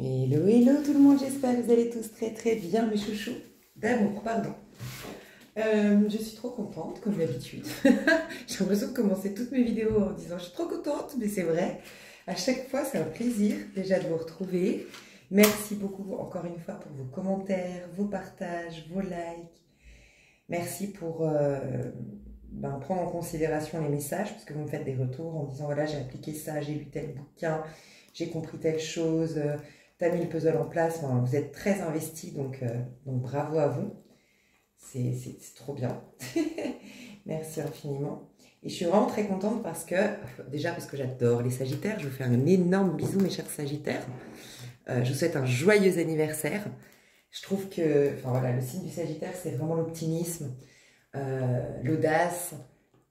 Hello, hello tout le monde, j'espère que vous allez tous très très bien, mes chouchous d'amour, pardon. Je suis trop contente, comme d'habitude. J'ai l'impression de commencer toutes mes vidéos en disant je suis trop contente, mais c'est vrai. À chaque fois, c'est un plaisir déjà de vous retrouver. Merci beaucoup encore une fois pour vos commentaires, vos partages, vos likes. Merci pour prendre en considération les messages, parce que vous me faites des retours en disant voilà, j'ai appliqué ça, j'ai lu tel bouquin, j'ai compris telle chose, t'as mis le puzzle en place. Enfin, vous êtes très investis, donc bravo à vous. C'est trop bien. Merci infiniment. Et je suis vraiment très contente parce que, déjà parce que j'adore les Sagittaires, je vous fais un énorme bisou mes chers Sagittaires. Je vous souhaite un joyeux anniversaire. Je trouve que, enfin voilà, le signe du Sagittaire, c'est vraiment l'optimisme, l'audace,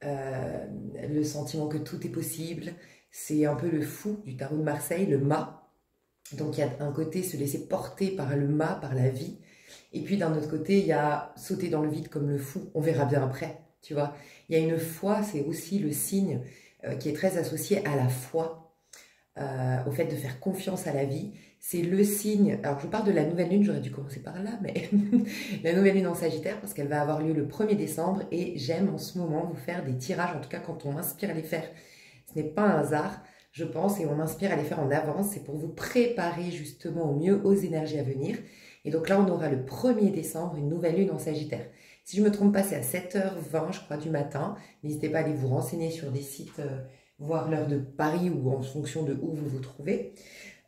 le sentiment que tout est possible. C'est un peu le fou du tarot de Marseille, le mât. Donc il y a un côté se laisser porter par le mât, par la vie. Et puis d'un autre côté, il y a sauter dans le vide comme le fou. On verra bien après, tu vois. Il y a une foi, c'est aussi le signe qui est très associé à la foi, au fait de faire confiance à la vie. C'est le signe, alors je parle de la nouvelle lune, j'aurais dû commencer par là, mais la nouvelle lune en Sagittaire, parce qu'elle va avoir lieu le 1er décembre, et j'aime en ce moment vous faire des tirages, en tout cas quand on m'inspire à les faire. Ce n'est pas un hasard, je pense, et on m'inspire à les faire en avance, c'est pour vous préparer justement au mieux aux énergies à venir. Et donc là, on aura le 1er décembre, une nouvelle lune en Sagittaire. Si je ne me trompe pas, c'est à 7h20, je crois, du matin. N'hésitez pas à aller vous renseigner sur des sites, voir l'heure de Paris ou en fonction de où vous vous trouvez.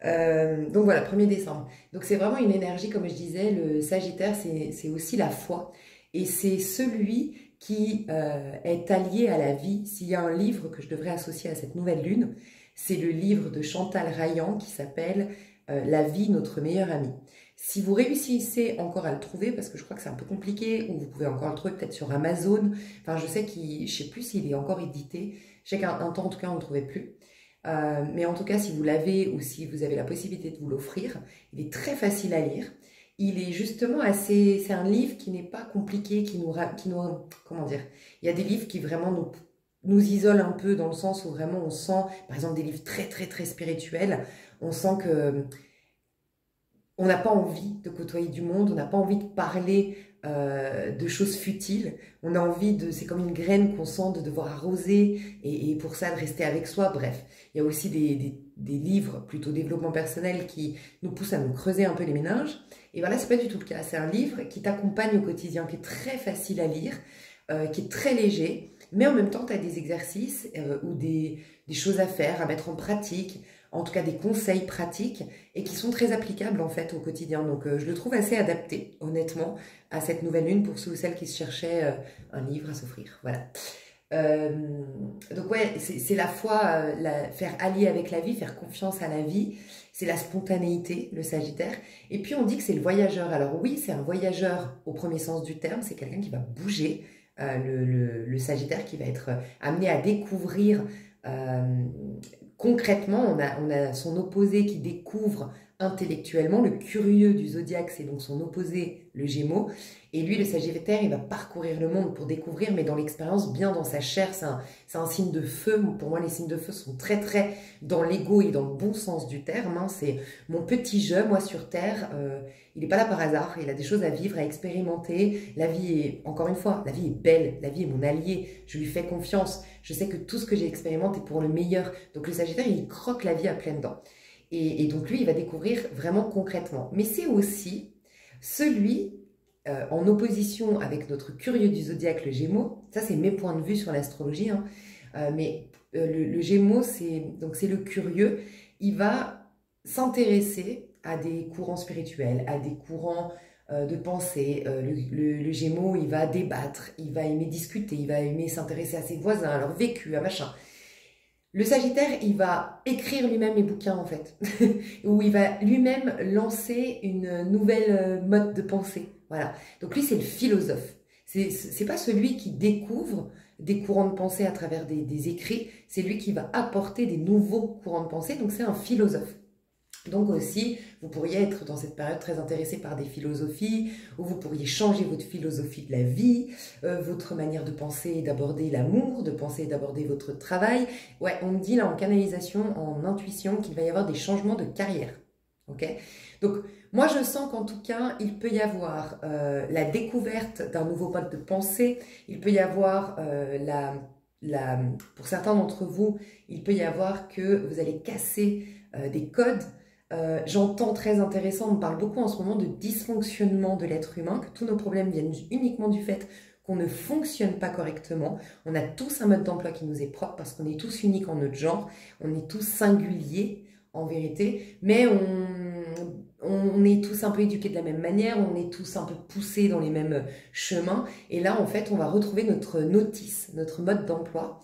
Donc voilà, 1er décembre. Donc c'est vraiment une énergie, comme je disais, le Sagittaire, c'est aussi la foi. Et c'est celui qui est allié à la vie. S'il y a un livre que je devrais associer à cette nouvelle lune, c'est le livre de Chantal Rayan qui s'appelle La vie, notre meilleure amie. Si vous réussissez encore à le trouver, parce que je crois que c'est un peu compliqué, ou vous pouvez encore le trouver peut-être sur Amazon, enfin je sais je sais plus s'il est encore édité, je sais qu'un temps en tout cas on ne le trouvait plus. Mais en tout cas, si vous l'avez ou si vous avez la possibilité de vous l'offrir, il est très facile à lire. Il est justement assez... C'est un livre qui n'est pas compliqué, comment dire? Il y a des livres qui vraiment nous isolent un peu dans le sens où vraiment on sent, par exemple des livres très très très spirituels, on sent que on n'a pas envie de côtoyer du monde, on n'a pas envie de parler de choses futiles, on a envie de, c'est comme une graine qu'on sent de devoir arroser et pour ça de rester avec soi. Bref, il y a aussi des livres plutôt développement personnel qui nous poussent à nous creuser un peu les méninges. Et voilà, c'est pas du tout le cas. C'est un livre qui t'accompagne au quotidien, qui est très facile à lire, qui est très léger, mais en même temps, tu as des exercices ou des choses à faire, à mettre en pratique, en tout cas des conseils pratiques et qui sont très applicables en fait au quotidien. Donc je le trouve assez adapté, honnêtement, à cette nouvelle lune pour ceux ou celles qui se cherchaient un livre à s'offrir. Voilà. Donc ouais, c'est la foi, faire allier avec la vie, faire confiance à la vie, c'est la spontanéité, le Sagittaire. Et puis on dit que c'est le voyageur. Alors oui, c'est un voyageur au premier sens du terme, c'est quelqu'un qui va bouger, le Sagittaire qui va être amené à découvrir concrètement, on a son opposé qui découvre intellectuellement, le curieux du zodiaque, c'est donc son opposé, le Gémeaux, et lui, le Sagittaire, il va parcourir le monde pour découvrir, mais dans l'expérience, bien dans sa chair, c'est un signe de feu. Pour moi, les signes de feu sont très très dans l'ego et dans le bon sens du terme, hein. C'est mon petit jeu, moi sur Terre, il n'est pas là par hasard, il a des choses à vivre, à expérimenter. La vie est, encore une fois, la vie est belle, la vie est mon allié, je lui fais confiance, je sais que tout ce que j'ai expérimenté est pour le meilleur. Donc le Sagittaire, il croque la vie à pleines dents. Et donc lui, il va découvrir vraiment concrètement. Mais c'est aussi celui en opposition avec notre curieux du zodiaque, le Gémeaux. Ça, c'est mes points de vue sur l'astrologie, hein. Le Gémeaux, c'est le curieux. Il va s'intéresser à des courants spirituels, à des courants de pensée. Le Gémeaux, il va débattre, il va aimer discuter, il va aimer s'intéresser à ses voisins, à leur vécu, à machin. Le Sagittaire, il va écrire lui-même les bouquins en fait, où il va lui-même lancer une nouvelle mode de pensée. Voilà. Donc lui, c'est le philosophe. C'est pas celui qui découvre des courants de pensée à travers des écrits, c'est lui qui va apporter des nouveaux courants de pensée, donc c'est un philosophe. Donc aussi, vous pourriez être dans cette période très intéressé par des philosophies, où vous pourriez changer votre philosophie de la vie, votre manière de penser et d'aborder l'amour, de penser et d'aborder votre travail. Ouais, on me dit là en canalisation, en intuition, qu'il va y avoir des changements de carrière. Ok? Donc, moi, je sens qu'en tout cas, il peut y avoir la découverte d'un nouveau mode de pensée. Il peut y avoir, pour certains d'entre vous, il peut y avoir que vous allez casser des codes. J'entends très intéressant, on parle beaucoup en ce moment de dysfonctionnement de l'être humain, que tous nos problèmes viennent uniquement du fait qu'on ne fonctionne pas correctement. On a tous un mode d'emploi qui nous est propre parce qu'on est tous uniques en notre genre, on est tous singuliers en vérité, mais on est tous un peu éduqués de la même manière, on est tous un peu poussés dans les mêmes chemins, et là en fait on va retrouver notre notice, notre mode d'emploi.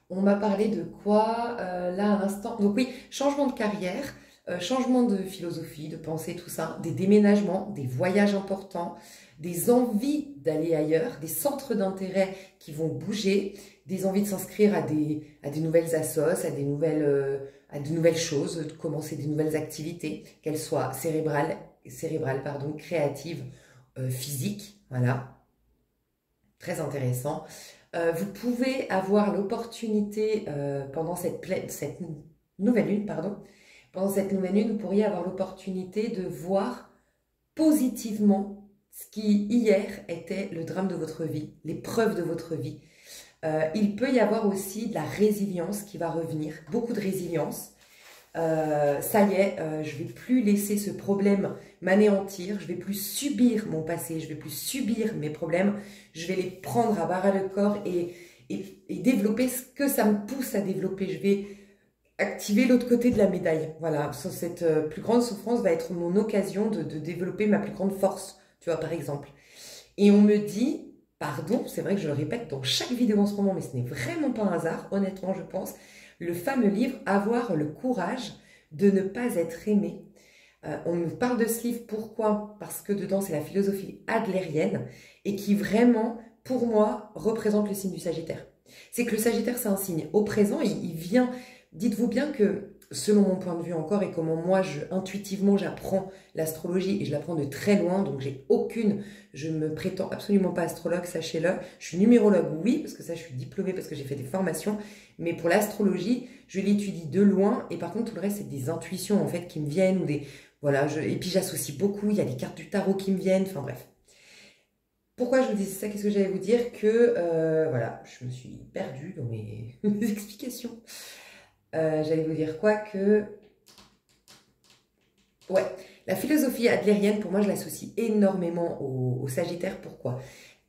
On m'a parlé de quoi là à l'instant? Donc oui, changement de carrière, changement de philosophie, de pensée, tout ça, des déménagements, des voyages importants, des envies d'aller ailleurs, des centres d'intérêt qui vont bouger, des envies de s'inscrire à des nouvelles assos, à de nouvelles choses, de commencer des nouvelles activités, qu'elles soient cérébrales, pardon, créatives, physiques, voilà, très intéressant. Vous pouvez avoir l'opportunité pendant cette nouvelle lune, pardon, pendant cette nouvelle lune, vous pourriez avoir l'opportunité de voir positivement ce qui hier était le drame de votre vie, l'épreuve de votre vie. Il peut y avoir aussi de la résilience qui va revenir, beaucoup de résilience. Ça y est, je ne vais plus laisser ce problème m'anéantir, je ne vais plus subir mon passé, je ne vais plus subir mes problèmes, je vais les prendre à bras le corps et développer ce que ça me pousse à développer. Je vais activer l'autre côté de la médaille. Voilà, cette plus grande souffrance va être mon occasion de développer ma plus grande force, tu vois, par exemple. Et on me dit, pardon, c'est vrai que je le répète dans chaque vidéo en ce moment, mais ce n'est vraiment pas un hasard, honnêtement, je pense, le fameux livre « Avoir le courage de ne pas être aimé ». On me parle de ce livre, pourquoi? Parce que dedans, c'est la philosophie adlérienne et qui vraiment, pour moi, représente le signe du Sagittaire. C'est que le Sagittaire, c'est un signe. Au présent, il vient... Dites-vous bien que, selon mon point de vue encore et comment moi, intuitivement, j'apprends l'astrologie et je l'apprends de très loin, donc je ne me prétends absolument pas astrologue, sachez-le. Je suis numérologue, oui, parce que ça, je suis diplômée, parce que j'ai fait des formations, mais pour l'astrologie, je l'étudie de loin et par contre, tout le reste, c'est des intuitions, en fait, qui me viennent ou des... Voilà, et puis j'associe beaucoup, il y a des cartes du tarot qui me viennent, enfin bref. Pourquoi je vous dis ça? Qu'est-ce que j'allais vous dire? Que, voilà, je me suis perdue dans mes explications. J'allais vous dire quoi que... Ouais, la philosophie adlérienne, pour moi, je l'associe énormément au Sagittaire. Pourquoi?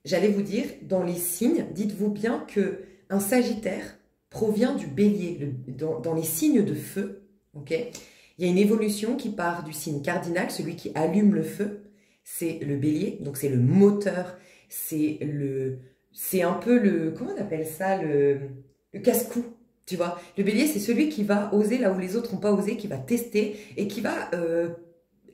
J'allais vous dire, dans les signes, dites-vous bien que un Sagittaire provient du Bélier. Dans les signes de feu, ok, il y a une évolution qui part du signe cardinal, celui qui allume le feu, c'est le Bélier, donc c'est le moteur, c'est un peu le... Comment on appelle ça? Le casse-cou. Tu vois, le bélier, c'est celui qui va oser là où les autres n'ont pas osé, qui va tester et qui va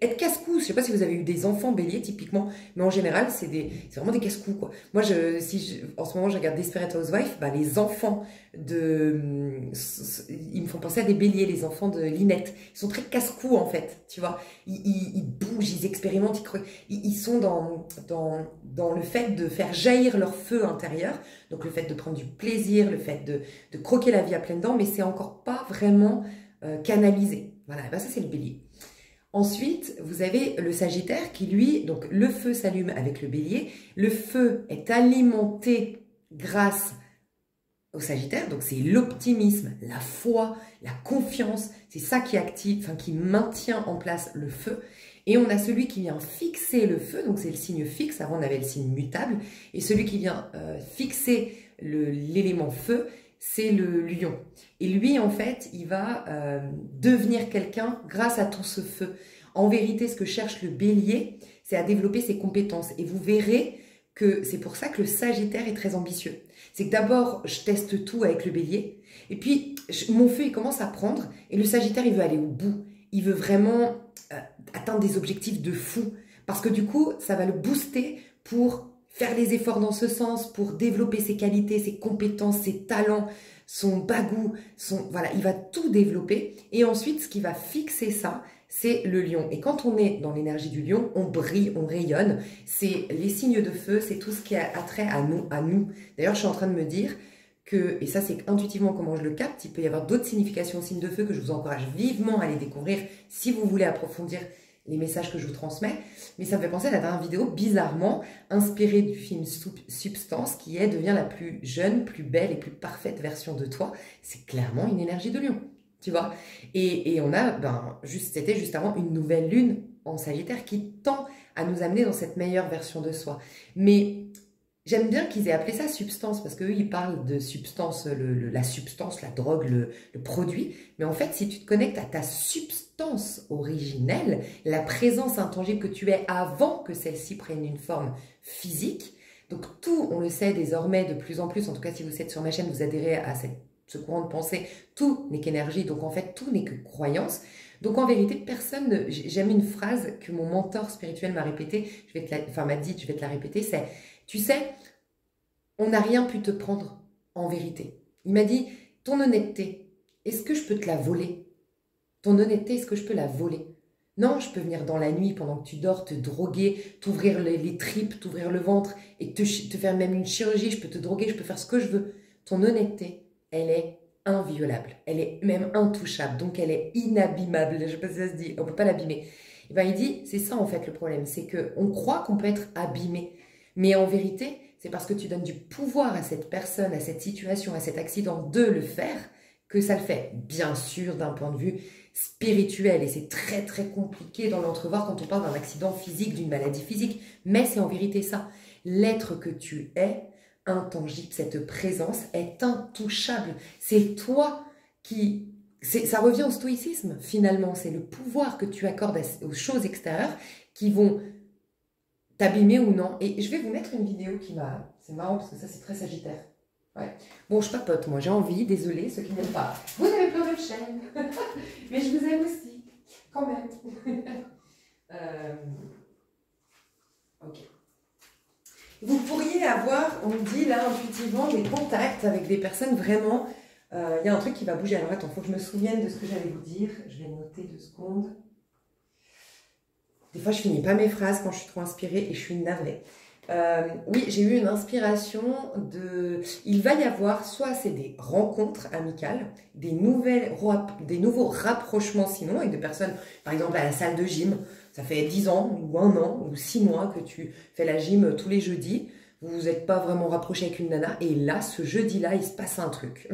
être casse-cou. Je ne sais pas si vous avez eu des enfants béliers, typiquement, mais en général, c'est vraiment des casse-cou, quoi. Moi, en ce moment, je regarde Desperate Housewives, bah, les enfants ils me font penser à des béliers, les enfants de Lynette. Ils sont très casse-cou, en fait, tu vois. Ils bougent, ils expérimentent, ils sont dans le fait de faire jaillir leur feu intérieur, donc le fait de prendre du plaisir, le fait de croquer la vie à pleines dents, mais c'est encore pas vraiment canalisé. Voilà, ben ça c'est le bélier. Ensuite, vous avez le Sagittaire qui, lui, donc le feu s'allume avec le bélier. Le feu est alimenté grâce au Sagittaire, donc c'est l'optimisme, la foi, la confiance. C'est ça qui active, enfin qui maintient en place le feu. Et on a celui qui vient fixer le feu, donc c'est le signe fixe. Avant, on avait le signe mutable. Et celui qui vient fixer l'élément feu, c'est le lion. Et lui, en fait, il va devenir quelqu'un grâce à tout ce feu. En vérité, ce que cherche le bélier, c'est à développer ses compétences. Et vous verrez que c'est pour ça que le Sagittaire est très ambitieux. C'est que d'abord, je teste tout avec le bélier. Et puis, mon feu, il commence à prendre. Et le Sagittaire, il veut aller au bout. Il veut vraiment atteindre des objectifs de fou. Parce que du coup, ça va le booster pour faire les efforts dans ce sens, pour développer ses qualités, ses compétences, ses talents, son bagou, voilà, il va tout développer. Et ensuite, ce qui va fixer ça, c'est le lion. Et quand on est dans l'énergie du lion, on brille, on rayonne. C'est les signes de feu, c'est tout ce qui a trait à nous. D'ailleurs, je suis en train de me dire que, et ça c'est intuitivement comment je le capte, il peut y avoir d'autres significations au signe de feu que je vous encourage vivement à aller découvrir si vous voulez approfondir les messages que je vous transmets. Mais ça me fait penser à la dernière vidéo, bizarrement, inspirée du film Substance, qui est devient la plus jeune, plus belle et plus parfaite version de toi. C'est clairement une énergie de lion, tu vois. Et on a, c'était juste avant une nouvelle lune en Sagittaire qui tend à nous amener dans cette meilleure version de soi. Mais j'aime bien qu'ils aient appelé ça substance, parce qu'eux, ils parlent de substance, la substance, la drogue, le produit. Mais en fait, si tu te connectes à ta substance originelle, la présence intangible que tu es avant que celle-ci prenne une forme physique, donc tout, on le sait désormais de plus en plus, en tout cas si vous êtes sur ma chaîne, vous adhérez à ce courant de pensée, tout n'est qu'énergie, donc en fait, tout n'est que croyance. Donc en vérité, personne, j'aime une phrase que mon mentor spirituel m'a répétée, m'a dit, je vais te la répéter, c'est: tu sais, on n'a rien pu te prendre en vérité. Il m'a dit, ton honnêteté, est-ce que je peux te la voler? Ton honnêteté, est-ce que je peux la voler? Non, je peux venir dans la nuit pendant que tu dors, te droguer, t'ouvrir les tripes, t'ouvrir le ventre et te faire même une chirurgie, je peux te droguer, je peux faire ce que je veux. Ton honnêteté, elle est inviolable, elle est même intouchable, donc elle est inabîmable. Je ne sais pas si ça se dit, on ne peut pas l'abîmer. Et ben, il dit, c'est ça en fait le problème, c'est qu'on croit qu'on peut être abîmé. Mais en vérité, c'est parce que tu donnes du pouvoir à cette personne, à cette situation, à cet accident de le faire, que ça le fait. Bien sûr, d'un point de vue spirituel, et c'est très très compliqué dans l'entrevoir quand on parle d'un accident physique, d'une maladie physique, mais c'est en vérité ça. L'être que tu es, intangible, cette présence est intouchable. C'est toi qui... Ça revient au stoïcisme, finalement. C'est le pouvoir que tu accordes aux choses extérieures qui vont t'abîmer ou non. Et je vais vous mettre une vidéo qui m'a... C'est marrant parce que ça, c'est très sagittaire. Ouais. Bon, je papote, moi, j'ai envie, désolé, ceux qui n'aiment pas. Vous avez plein de chaînes, mais je vous aime aussi, quand même. Ok. Vous pourriez avoir, on me dit là, intuitivement, des contacts avec des personnes vraiment... Il y a un truc qui va bouger. Alors attends, il faut que je me souvienne de ce que j'allais vous dire. Je vais noter 2 secondes. Des fois, je finis pas mes phrases quand je suis trop inspirée et je suis navrée. Oui, j'ai eu une inspiration de... Il va y avoir, soit c'est des rencontres amicales, des nouveaux rapprochements sinon, avec des personnes, par exemple à la salle de gym. Ça fait 10 ans, ou 1 an, ou 6 mois que tu fais la gym tous les jeudis. Vous n'êtes pas vraiment rapproché avec une nana, et là, ce jeudi-là, il se passe un truc.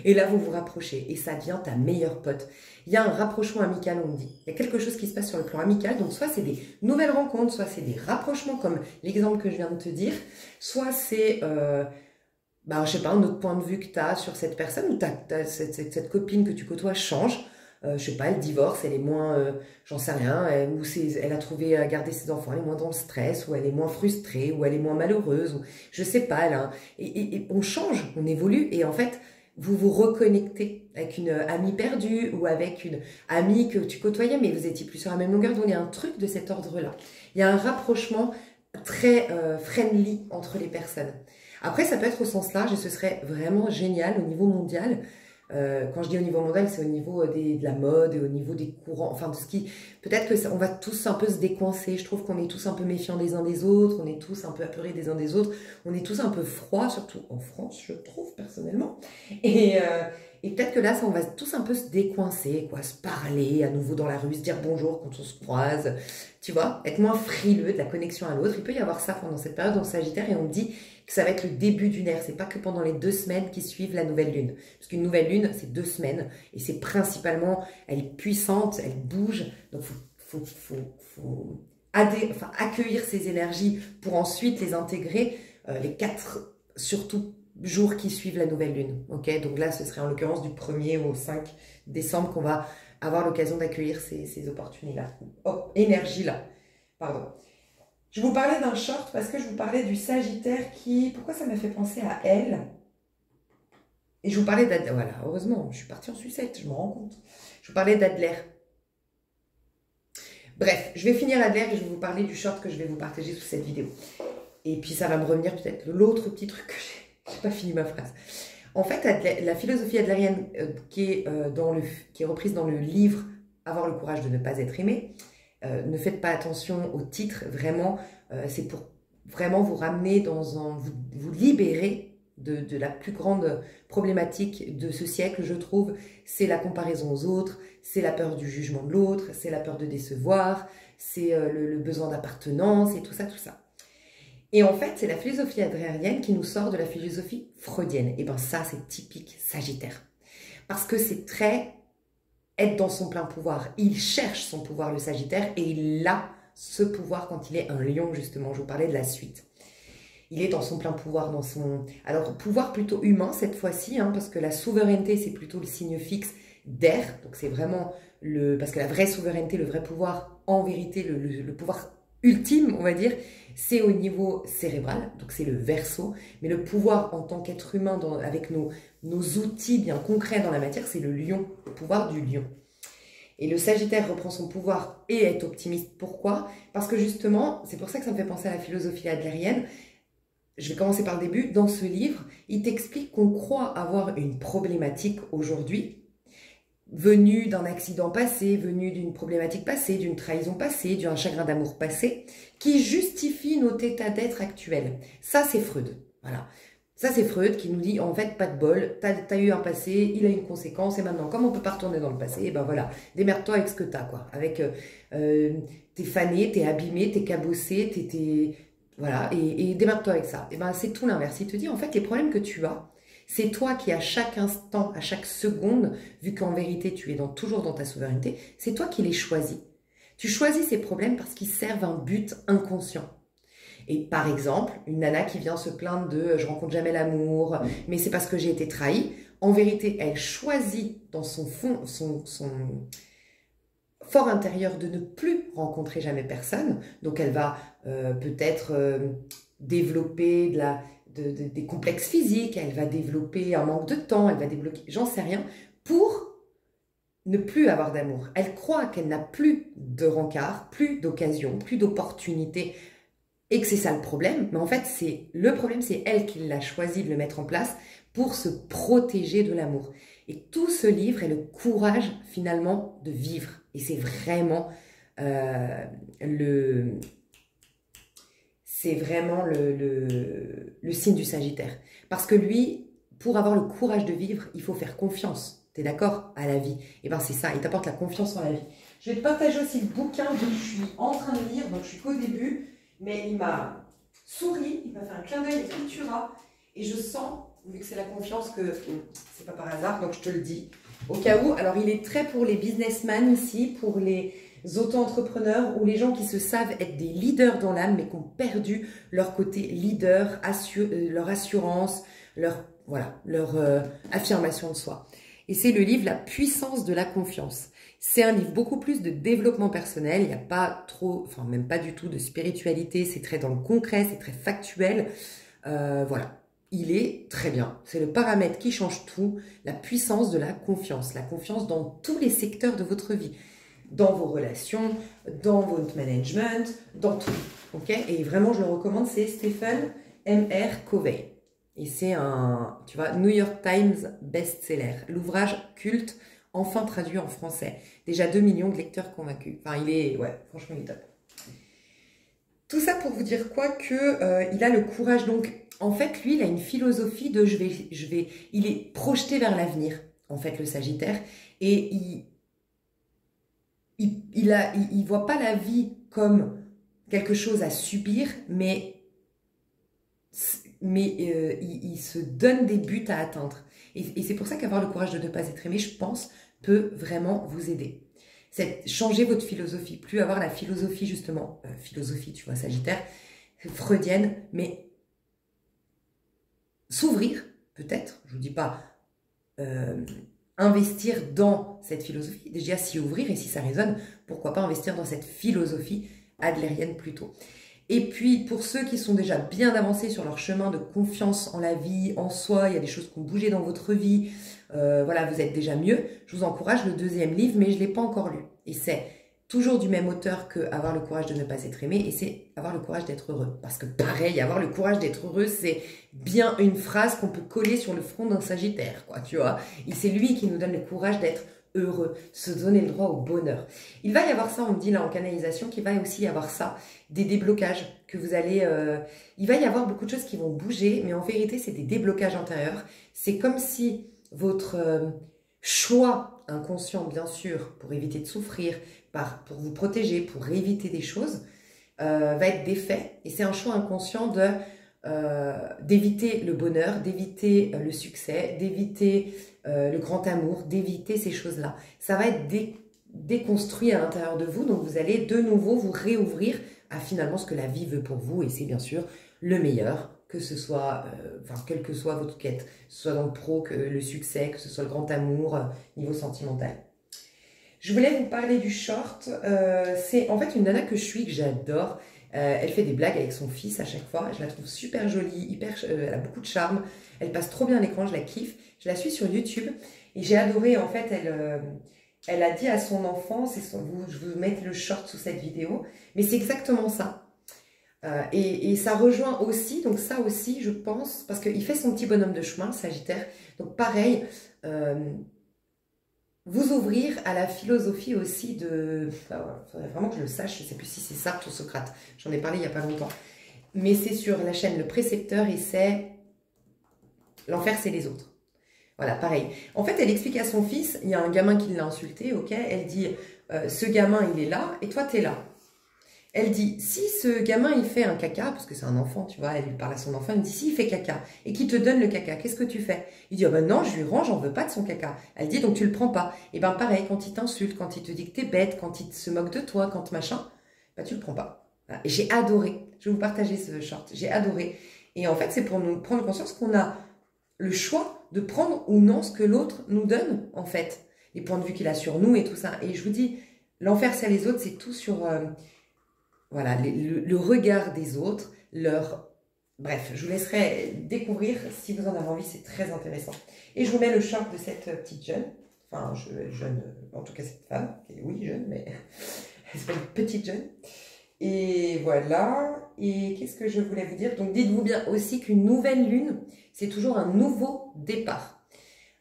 Et là, vous vous rapprochez, et ça devient ta meilleure pote. Il y a un rapprochement amical, on me dit. Il y a quelque chose qui se passe sur le plan amical, donc soit c'est des nouvelles rencontres, soit c'est des rapprochements, comme l'exemple que je viens de te dire, soit c'est, je sais pas, un autre point de vue que tu as sur cette personne, ou cette copine que tu côtoies change. Je sais pas, elle divorce, elle est moins, j'en sais rien, ou elle a trouvé à garder ses enfants, elle est moins dans le stress, ou elle est moins frustrée, ou elle est moins malheureuse, ou je sais pas, là. Et on change, on évolue, et en fait, vous vous reconnectez avec une amie perdue, ou avec une amie que tu côtoyais, mais vous étiez plus sur la même longueur d'onde. Il y a un truc de cet ordre-là. Il y a un rapprochement très friendly entre les personnes. Après, ça peut être au sens large, et ce serait vraiment génial au niveau mondial. Quand je dis au niveau mondial, c'est au niveau de la mode et au niveau des courants, enfin de ce qui... Peut-être que on va tous un peu se décoincer, je trouve qu'on est tous un peu méfiants des uns des autres, on est tous un peu apeurés des uns des autres, on est tous un peu froids, surtout en France, je trouve personnellement. Et peut-être que là, on va tous un peu se décoincer, quoi, se parler à nouveau dans la rue, se dire bonjour quand on se croise, tu vois, être moins frileux de la connexion à l'autre. Il peut y avoir ça pendant cette période en Sagittaire, et on me dit que ça va être le début d'une ère. C'est pas que pendant les 2 semaines qui suivent la nouvelle lune. Parce qu'une nouvelle lune, c'est 2 semaines. Et c'est principalement, elle est puissante, elle bouge. Donc, faut accueillir ces énergies pour ensuite les intégrer les 4, surtout, jours qui suivent la nouvelle lune. Ok, donc là, ce serait en l'occurrence du 1er au 5 décembre qu'on va avoir l'occasion d'accueillir ces opportunités-là. Oh, énergie-là. Pardon. Je vous parlais d'un short parce que je vous parlais du Sagittaire qui... Pourquoi ça m'a fait penser à elle? Et je vous parlais d'Adler. Voilà, heureusement, je suis partie en sucette, je me rends compte. Je vous parlais d'Adler. Bref, je vais finir Adler et je vais vous parler du short que je vais vous partager sous cette vidéo. Et puis ça va me revenir peut-être l'autre petit truc que j'ai... J'ai pas fini ma phrase. En fait, Adler, la philosophie adlérienne qui est reprise dans le livre « Avoir le courage de ne pas être aimé », ne faites pas attention au titre, vraiment, c'est pour vraiment vous ramener dans vous libérer de la plus grande problématique de ce siècle, je trouve, c'est la comparaison aux autres, c'est la peur du jugement de l'autre, c'est la peur de décevoir, c'est le besoin d'appartenance et tout ça, tout ça. Et en fait, c'est la philosophie adlérienne qui nous sort de la philosophie freudienne. Et bien ça, c'est typique Sagittaire. Parce que c'est très être dans son plein pouvoir. Il cherche son pouvoir, le Sagittaire, et il a ce pouvoir quand il est un lion, justement. Je vous parlais de la suite. Il est dans son plein pouvoir, dans son... Alors, pouvoir plutôt humain cette fois-ci, hein, parce que la souveraineté, c'est plutôt le signe fixe d'air. Donc, c'est vraiment le... Parce que la vraie souveraineté, le vrai pouvoir, en vérité, le pouvoir ultime, on va dire, c'est au niveau cérébral. Donc, c'est le Verseau. Mais le pouvoir en tant qu'être humain, avec nos outils bien concrets dans la matière, c'est le lion, le pouvoir du lion. Et le Sagittaire reprend son pouvoir et est optimiste. Pourquoi? Parce que justement, c'est pour ça que ça me fait penser à la philosophie adlérienne. Je vais commencer par le début. Dans ce livre, il t'explique qu'on croit avoir une problématique aujourd'hui, venue d'un accident passé, venue d'une problématique passée, d'une trahison passée, d'un chagrin d'amour passé, qui justifie notre état d'être actuel. Ça, c'est Freud. Voilà. Ça, c'est Freud qui nous dit, en fait, pas de bol, t'as eu un passé, il a une conséquence, et maintenant, comme on ne peut pas retourner dans le passé, et ben voilà, démerde-toi avec ce que t'as, quoi. Avec, t'es fané, t'es abîmé, t'es cabossé, voilà, et démerde-toi avec ça. Et ben c'est tout l'inverse. Il te dit, en fait, les problèmes que tu as, c'est toi qui, à chaque instant, à chaque seconde, vu qu'en vérité, tu es toujours dans ta souveraineté, c'est toi qui les choisis. Tu choisis ces problèmes parce qu'ils servent un but inconscient. Et par exemple, une nana qui vient se plaindre de « je rencontre jamais l'amour, mais c'est parce que j'ai été trahie », en vérité, elle choisit dans son fond, son fort intérieur de ne plus rencontrer jamais personne. Donc elle va peut-être développer des complexes physiques, elle va développer un manque de temps, elle va débloquer, j'en sais rien, pour ne plus avoir d'amour. Elle croit qu'elle n'a plus de rencard, plus d'occasion, plus d'opportunités, et que c'est ça le problème. Mais en fait, le problème, c'est elle qui l'a choisi de le mettre en place pour se protéger de l'amour. Et tout ce livre est le courage, finalement, de vivre. Et c'est vraiment le signe du Sagittaire. Parce que lui, pour avoir le courage de vivre, il faut faire confiance. Tu es d'accord? À la vie. Et bien c'est ça, il t'apporte la confiance en la vie. Je vais te partager aussi le bouquin que je suis en train de lire. Donc je suis qu'au début, mais il m'a souri, il m'a fait un clin d'œil à Cultura. Et je sens, vu que c'est la confiance, que c'est pas par hasard, donc je te le dis. Au cas où, alors il est très pour les businessmen ici, pour les auto-entrepreneurs ou les gens qui se savent être des leaders dans l'âme, mais qui ont perdu leur côté leader, leur assurance, leur affirmation de soi. Et c'est le livre « La puissance de la confiance ». C'est un livre beaucoup plus de développement personnel, il n'y a pas trop, enfin même pas du tout de spiritualité, c'est très dans le concret, c'est très factuel, voilà. Il est très bien. C'est le paramètre qui change tout, la puissance de la confiance dans tous les secteurs de votre vie, dans vos relations, dans votre management, dans tout. Okay, et vraiment, je le recommande, c'est Stephen M.R. Covey. Et c'est un, tu vois, New York Times best-seller. L'ouvrage culte, enfin traduit en français. Déjà 2 millions de lecteurs convaincus. Enfin, ouais, franchement, il est top. Tout ça pour vous dire quoi? Que il a le courage, donc... En fait, lui, il a une philosophie de il est projeté vers l'avenir, en fait, le Sagittaire, et il voit pas la vie comme quelque chose à subir, mais il se donne des buts à atteindre. Et c'est pour ça qu'avoir le courage de ne pas être aimé, je pense, peut vraiment vous aider. C'est changer votre philosophie, plus avoir la philosophie, justement, philosophie, tu vois, Sagittaire, freudienne, mais s'ouvrir, peut-être, je ne vous dis pas investir dans cette philosophie, déjà s'y ouvrir, et si ça résonne, pourquoi pas investir dans cette philosophie adlérienne plutôt. Et puis, pour ceux qui sont déjà bien avancés sur leur chemin de confiance en la vie, en soi, il y a des choses qui ont bougé dans votre vie, voilà, vous êtes déjà mieux, je vous encourage le 2e livre, mais je ne l'ai pas encore lu. Et c'est toujours du même auteur que Avoir le courage de ne pas être aimé, et c'est Avoir le courage d'être heureux. Parce que pareil, avoir le courage d'être heureux, c'est bien une phrase qu'on peut coller sur le front d'un Sagittaire, quoi, tu vois. Et c'est lui qui nous donne le courage d'être heureux, se donner le droit au bonheur. Il va y avoir ça, on me dit là en canalisation, qu'il va aussi y avoir ça, des déblocages que vous allez... il va y avoir beaucoup de choses qui vont bouger, mais en vérité, c'est des déblocages intérieurs. C'est comme si votre choix inconscient, bien sûr, pour éviter de souffrir, pour vous protéger, pour éviter des choses, va être défait. Et c'est un choix inconscient d'éviter le bonheur, d'éviter le succès, d'éviter le grand amour, d'éviter ces choses-là. Ça va être déconstruit à l'intérieur de vous, donc vous allez de nouveau vous réouvrir à finalement ce que la vie veut pour vous, et c'est bien sûr le meilleur, que ce soit, quelle que soit votre quête, que ce soit dans le pro, que le succès, que ce soit le grand amour, niveau sentimental. Je voulais vous parler du short, c'est en fait une nana que je suis, que j'adore. Elle fait des blagues avec son fils à chaque fois, je la trouve super jolie, elle a beaucoup de charme, elle passe trop bien à l'écran, je la kiffe. Je la suis sur YouTube et j'ai adoré, en fait, elle a dit à son enfant, je vous mets le short sous cette vidéo, mais c'est exactement ça. Et ça rejoint aussi, donc ça aussi, je pense, parce qu'il fait son petit bonhomme de chemin, Sagittaire, donc pareil, vous ouvrir à la philosophie aussi de... il faudrait vraiment que je le sache, je ne sais plus si c'est Sartre ou Socrate, j'en ai parlé il n'y a pas longtemps, mais c'est sur la chaîne Le Précepteur et c'est l'enfer c'est les autres. Voilà, pareil. En fait, elle explique à son fils, il y a un gamin qui l'a insulté, ok, elle dit, ce gamin il est là et toi tu es là. Elle dit, si ce gamin il fait un caca, parce que c'est un enfant, tu vois, elle lui parle à son enfant, elle me dit, s'il fait caca et qu'il te donne le caca, qu'est-ce que tu fais? Il dit, oh ben non, je lui rends, j'en veux pas de son caca. Elle dit, donc tu le prends pas. Et ben pareil, quand il t'insulte, quand il te dit que t'es bête, quand il se moque de toi, quand machin, ben tu le prends pas. Voilà. Et j'ai adoré, je vais vous partager ce short, j'ai adoré. Et en fait, c'est pour nous prendre conscience qu'on a le choix de prendre ou non ce que l'autre nous donne, en fait. Les points de vue qu'il a sur nous et tout ça. Et je vous dis, l'enfer c'est les autres, c'est tout sur... voilà, le regard des autres, bref, je vous laisserai découvrir si vous en avez envie, c'est très intéressant. Et je vous mets le short de cette petite jeune, jeune, en tout cas cette femme, qui est oui jeune, mais elle s'appelle petite jeune. Et voilà, et qu'est-ce que je voulais vous dire? Donc dites-vous bien aussi qu'une nouvelle lune, c'est toujours un nouveau départ.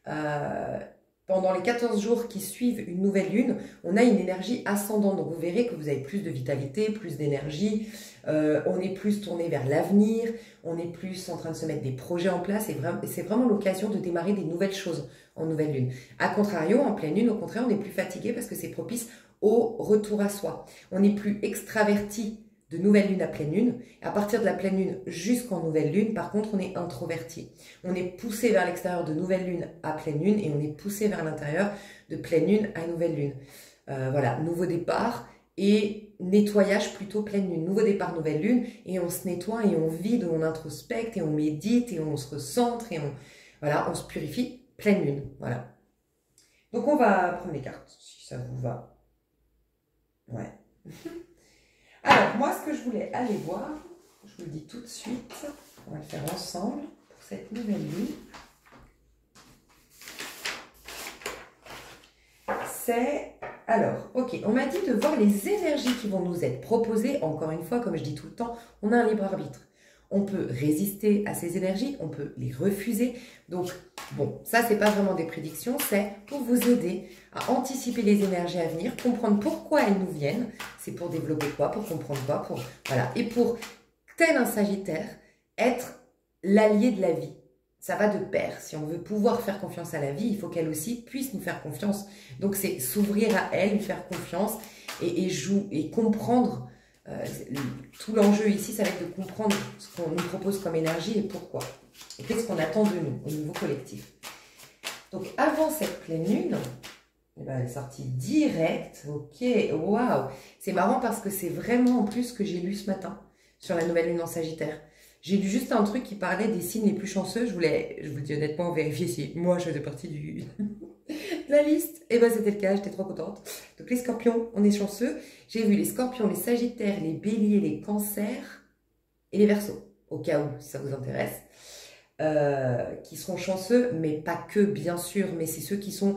Pendant les 14 jours qui suivent une nouvelle lune, on a une énergie ascendante. Donc vous verrez que vous avez plus de vitalité, plus d'énergie, on est plus tourné vers l'avenir, on est plus en train de se mettre des projets en place et c'est vraiment l'occasion de démarrer des nouvelles choses en nouvelle lune. A contrario, en pleine lune, au contraire, on est plus fatigué parce que c'est propice au retour à soi. On est plus extraverti de nouvelle lune à pleine lune. À partir de la pleine lune jusqu'en nouvelle lune, par contre, on est introverti. On est poussé vers l'extérieur de nouvelle lune à pleine lune et on est poussé vers l'intérieur de pleine lune à nouvelle lune. Voilà, nouveau départ et nettoyage plutôt pleine lune. Nouveau départ, nouvelle lune et on se nettoie et on vide, on introspecte et on médite et on se recentre et on se purifie pleine lune. Voilà. Donc on va prendre les cartes si ça vous va. Ouais. Alors, moi, ce que je voulais aller voir, je vous le dis tout de suite, on va le faire ensemble pour cette nouvelle lune. C'est, alors, ok, on m'a dit de voir les énergies qui vont nous être proposées. Encore une fois, comme je dis tout le temps, on a un libre arbitre. On peut résister à ces énergies, on peut les refuser. Donc, bon, ça, c'est pas vraiment des prédictions, c'est pour vous aider à anticiper les énergies à venir, comprendre pourquoi elles nous viennent. C'est pour développer quoi, pour comprendre quoi, voilà. Et pour, tel un Sagittaire, être l'allié de la vie. Ça va de pair. Si on veut pouvoir faire confiance à la vie, il faut qu'elle aussi puisse nous faire confiance. Donc, c'est s'ouvrir à elle, lui faire confiance et comprendre. Tout l'enjeu ici, ça va être de comprendre ce qu'on nous propose comme énergie et pourquoi. Et qu'est-ce qu'on attend de nous au niveau collectif. Donc, avant cette pleine lune, eh ben, elle est sortie direct. Ok, waouh. C'est marrant parce que c'est vraiment en plus ce que j'ai lu ce matin sur la nouvelle lune en Sagittaire. J'ai lu juste un truc qui parlait des signes les plus chanceux. Je vous le dis honnêtement, vérifier si moi je faisais partie de la liste. Et ben c'était le cas, j'étais trop contente. Donc les scorpions, on est chanceux. J'ai vu les scorpions, les sagittaires, les béliers, les cancers et les verseaux. Au cas où, si ça vous intéresse. Qui seront chanceux, mais pas que bien sûr, mais c'est ceux qui sont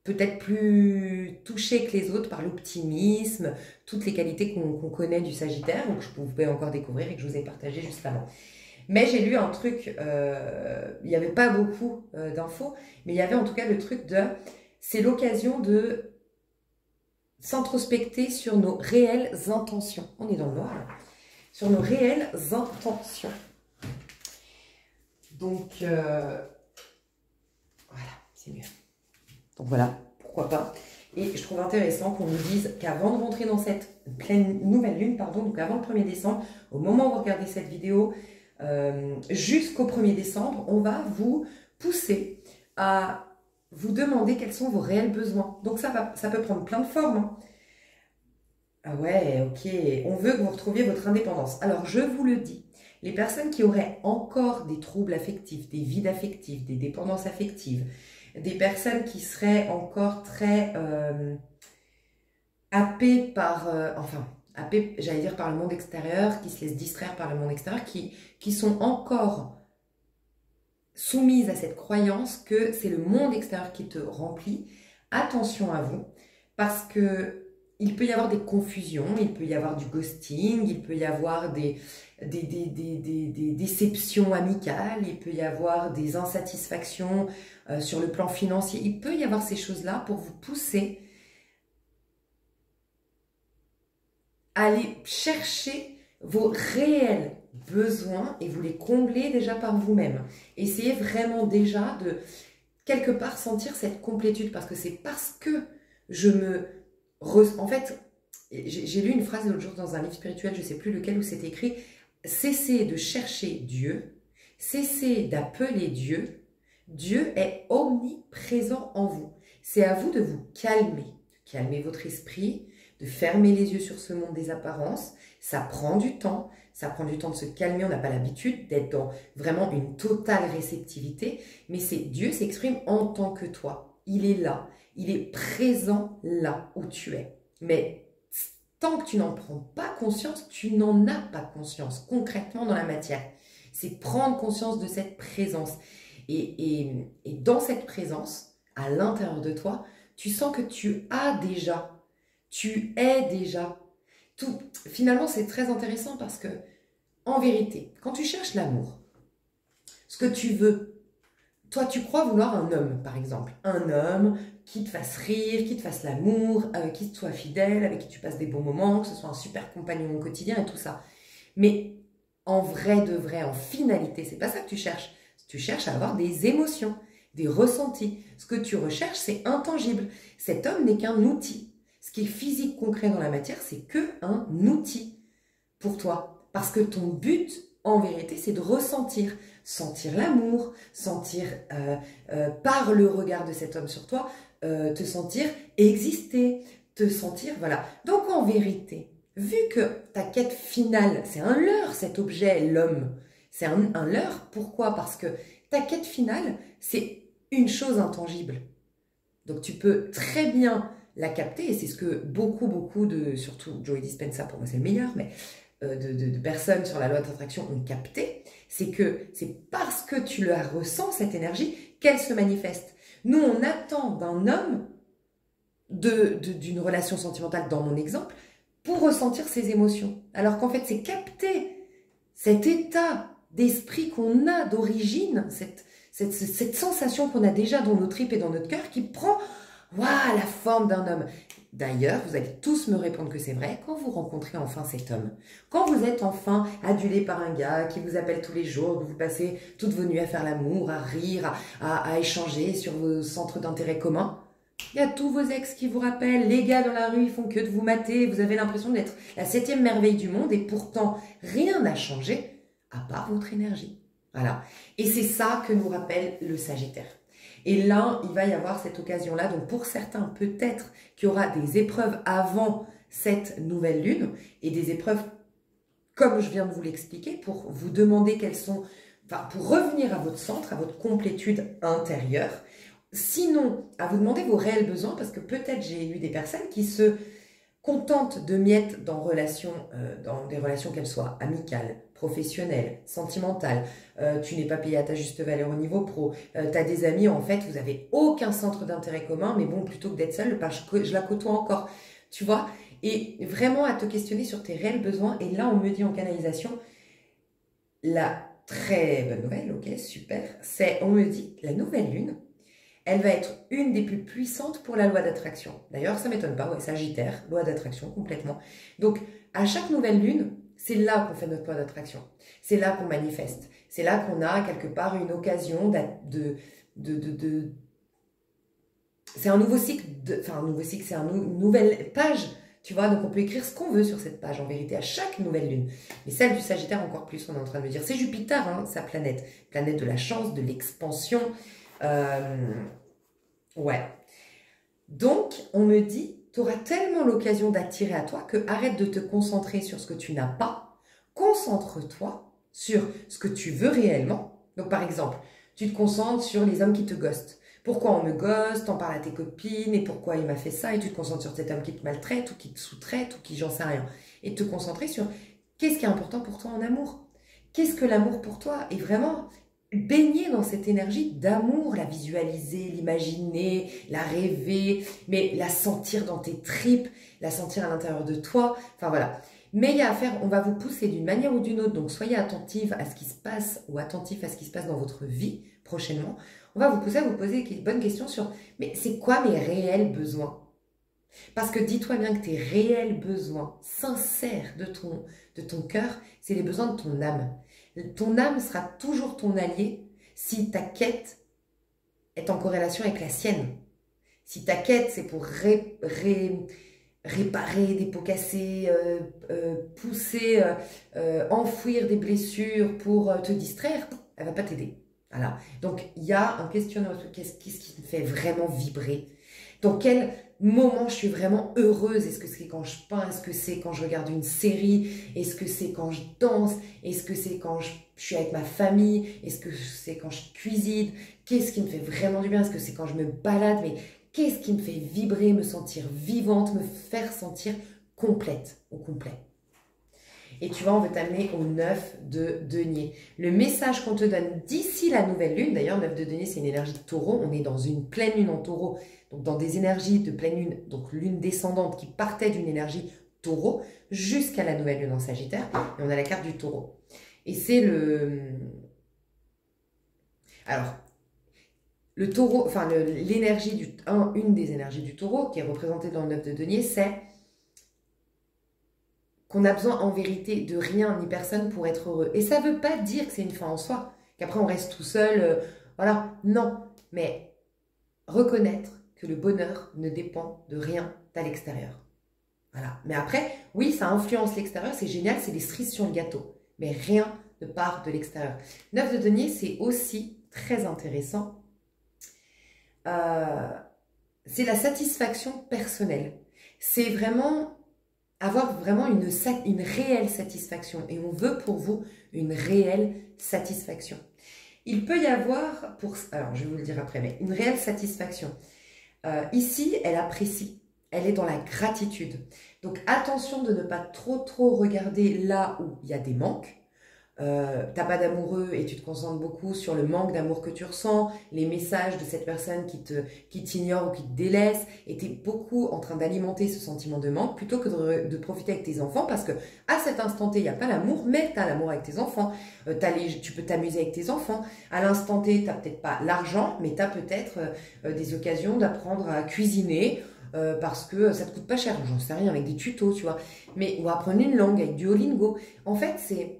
peut-être plus touchés que les autres par l'optimisme, toutes les qualités qu'on connaît du Sagittaire, donc vous pouvez encore découvrir et que je vous ai partagé juste avant. Mais j'ai lu un truc, il n'y avait pas beaucoup d'infos, mais il y avait en tout cas le truc de c'est l'occasion de s'introspecter sur nos réelles intentions. On est dans le noir, là. Sur nos réelles intentions. Donc, voilà, c'est mieux. Donc voilà, pourquoi pas. Et je trouve intéressant qu'on nous dise qu'avant de rentrer dans cette nouvelle lune, pardon, donc avant le 1er décembre, au moment où vous regardez cette vidéo, jusqu'au 1er décembre, on va vous pousser à vous demander quels sont vos réels besoins. Donc ça peut prendre plein de formes. Hein. Ah ouais, ok, on veut que vous retrouviez votre indépendance. Alors je vous le dis, les personnes qui auraient encore des troubles affectifs, des vides affectifs, des dépendances affectives, des personnes qui seraient encore très happées par, happées, j'allais dire par le monde extérieur, qui se laissent distraire par le monde extérieur, qui sont encore soumises à cette croyance que c'est le monde extérieur qui te remplit. Attention à vous, parce que il peut y avoir des confusions, il peut y avoir du ghosting, il peut y avoir des déceptions amicales, il peut y avoir des insatisfactions sur le plan financier. Il peut y avoir ces choses-là pour vous pousser à aller chercher vos réels besoins et vous les combler déjà par vous-même. Essayez vraiment déjà de, quelque part, sentir cette complétude, parce que c'est parce que je me... En fait, j'ai lu une phrase l'autre jour dans un livre spirituel, je ne sais plus lequel, où c'était écrit « Cessez de chercher Dieu, cessez d'appeler Dieu, Dieu est omniprésent en vous. » C'est à vous de vous calmer, de calmer votre esprit, de fermer les yeux sur ce monde des apparences. Ça prend du temps de se calmer, on n'a pas l'habitude d'être dans vraiment une totale réceptivité, mais Dieu s'exprime en tant que toi. Il est là. Il est présent là où tu es. Mais tant que tu n'en prends pas conscience, tu n'en as pas conscience concrètement dans la matière. C'est prendre conscience de cette présence. Et dans cette présence, à l'intérieur de toi, tu sens que tu as déjà, tu es déjà. Tout. Finalement, c'est très intéressant parce que, en vérité, quand tu cherches l'amour, ce que tu veux, toi, tu crois vouloir un homme, par exemple. Un homme qui te fasse rire, qui te fasse l'amour, avec qui tu sois fidèle, avec qui tu passes des bons moments, que ce soit un super compagnon au quotidien et tout ça. Mais en vrai de vrai, en finalité, c'est pas ça que tu cherches. Tu cherches à avoir des émotions, des ressentis. Ce que tu recherches, c'est intangible. Cet homme n'est qu'un outil. Ce qui est physique, concret dans la matière, c'est qu'un outil pour toi. Parce que ton but, en vérité, c'est de ressentir. Sentir l'amour, sentir par le regard de cet homme sur toi, te sentir exister, te sentir, voilà. Donc en vérité, vu que ta quête finale, c'est un leurre cet objet, l'homme, c'est un leurre, pourquoi? Parce que ta quête finale, c'est une chose intangible. Donc tu peux très bien la capter, et c'est ce que beaucoup de, surtout Joe Dispenza, pour moi c'est le meilleur, mais de personnes sur la loi d'attraction ont capté, c'est que c'est parce que tu la ressens, cette énergie, qu'elle se manifeste. Nous, on attend d'un homme, d'une relation sentimentale, dans mon exemple, pour ressentir ses émotions. Alors qu'en fait, c'est capter cet état d'esprit qu'on a d'origine, cette sensation qu'on a déjà dans nos tripes et dans notre cœur, qui prend la forme d'un homme. D'ailleurs, vous allez tous me répondre que c'est vrai quand vous rencontrez enfin cet homme. Quand vous êtes enfin adulé par un gars qui vous appelle tous les jours, que vous passez toutes vos nuits à faire l'amour, à rire, à échanger sur vos centres d'intérêt communs, il y a tous vos ex qui vous rappellent, les gars dans la rue, ils font que de vous mater, vous avez l'impression d'être la 7e merveille du monde et pourtant rien n'a changé à part votre énergie. Voilà. Et c'est ça que nous rappelle le Sagittaire. Et là, il va y avoir cette occasion-là. Donc, pour certains, peut-être qu'il y aura des épreuves avant cette nouvelle lune et des épreuves, comme je viens de vous l'expliquer, pour vous demander quelles sont, pour revenir à votre centre, à votre complétude intérieure. Sinon, à vous demander vos réels besoins, parce que peut-être j'ai eu des personnes qui se contentent de miettes dans des relations qu'elles soient amicales, professionnelles, sentimentales. Tu n'es pas payé à ta juste valeur au niveau pro. Tu as des amis, en fait, vous n'avez aucun centre d'intérêt commun, mais bon, plutôt que d'être seule, je la côtoie encore, tu vois. Et vraiment à te questionner sur tes réels besoins. Et là, on me dit en canalisation, la très bonne nouvelle, ok, super, on me dit, la nouvelle lune, elle va être une des plus puissantes pour la loi d'attraction. D'ailleurs, ça ne m'étonne pas, ouais, Sagittaire, loi d'attraction complètement. Donc, à chaque nouvelle lune, c'est là qu'on fait notre loi d'attraction. C'est là qu'on manifeste. C'est là qu'on a quelque part une occasion c'est un nouveau cycle, enfin un nouveau cycle, c'est une nouvelle page, tu vois, donc on peut écrire ce qu'on veut sur cette page, en vérité, à chaque nouvelle lune. Mais celle du Sagittaire, encore plus, on est en train de me dire, c'est Jupiter, hein, sa planète de la chance, de l'expansion, ouais. Donc, on me dit, tu auras tellement l'occasion d'attirer à toi que arrête de te concentrer sur ce que tu n'as pas, concentre-toi sur ce que tu veux réellement. Donc, par exemple, tu te concentres sur les hommes qui te ghostent. Pourquoi on me ghost, t'en parles à tes copines, et pourquoi il m'a fait ça, et tu te concentres sur cet homme qui te maltraite, ou qui te sous-traite, ou qui j'en sais rien. Et te concentrer sur qu'est-ce qui est important pour toi en amour. Qu'est-ce que l'amour pour toi? Et vraiment baigner dans cette énergie d'amour, la visualiser, l'imaginer, la rêver, mais la sentir dans tes tripes, la sentir à l'intérieur de toi, enfin voilà. Mais il y a à faire, on va vous pousser d'une manière ou d'une autre, donc soyez attentive à ce qui se passe ou attentif à ce qui se passe dans votre vie prochainement. On va vous pousser à vous poser des bonnes questions sur, mais c'est quoi mes réels besoins? Parce que dis-toi bien que tes réels besoins sincères de ton cœur, c'est les besoins de ton âme. Ton âme sera toujours ton allié si ta quête est en corrélation avec la sienne. Si ta quête, c'est pour réparer des pots cassés, pousser, enfouir des blessures pour te distraire, elle ne va pas t'aider. Voilà. Donc, il y a un questionnement, qu'est-ce qui me fait vraiment vibrer? Dans quel moment je suis vraiment heureuse? Est-ce que c'est quand je peins? Est-ce que c'est quand je regarde une série? Est-ce que c'est quand je danse? Est-ce que c'est quand je suis avec ma famille? Est-ce que c'est quand je cuisine? Qu'est-ce qui me fait vraiment du bien? Est-ce que c'est quand je me balade? Mais qu'est-ce qui me fait vibrer, me sentir vivante, me faire sentir complète, au complet? Et tu vois, on veut t'amener au 9 de denier. Le message qu'on te donne d'ici la nouvelle lune, d'ailleurs, 9 de denier, c'est une énergie de taureau. On est dans une pleine lune en taureau, donc dans des énergies de pleine lune, donc lune descendante qui partait d'une énergie taureau jusqu'à la nouvelle lune en Sagittaire. Et on a la carte du taureau. Et c'est le... Alors, le taureau, enfin, l'énergie du... une des énergies du taureau, qui est représentée dans le 9 de denier, c'est qu'on a besoin en vérité de rien ni personne pour être heureux. Et ça ne veut pas dire que c'est une fin en soi, qu'après on reste tout seul, voilà, non. Mais reconnaître que le bonheur ne dépend de rien à l'extérieur. Voilà. Mais après, oui, ça influence l'extérieur, c'est génial, c'est les cerises sur le gâteau. Mais rien ne part de l'extérieur. 9 de denier, c'est aussi très intéressant. C'est la satisfaction personnelle. C'est vraiment... avoir vraiment une réelle satisfaction. Et on veut pour vous une réelle satisfaction. Il peut y avoir, alors je vais vous le dire après, mais une réelle satisfaction. Ici, elle apprécie, elle est dans la gratitude. Donc attention de ne pas trop regarder là où il y a des manques. T'as pas d'amoureux et tu te concentres beaucoup sur le manque d'amour que tu ressens, les messages de cette personne qui t'ignore ou qui te délaisse, et tu es beaucoup en train d'alimenter ce sentiment de manque plutôt que de profiter avec tes enfants, parce que à cet instant T, il n'y a pas l'amour, mais tu as l'amour avec tes enfants, tu peux t'amuser avec tes enfants. À l'instant T, tu n'as peut-être pas l'argent, mais tu as peut-être des occasions d'apprendre à cuisiner, parce que ça te coûte pas cher, j'en sais rien, avec des tutos, tu vois, mais ou apprendre une langue avec Duolingo. En fait, c'est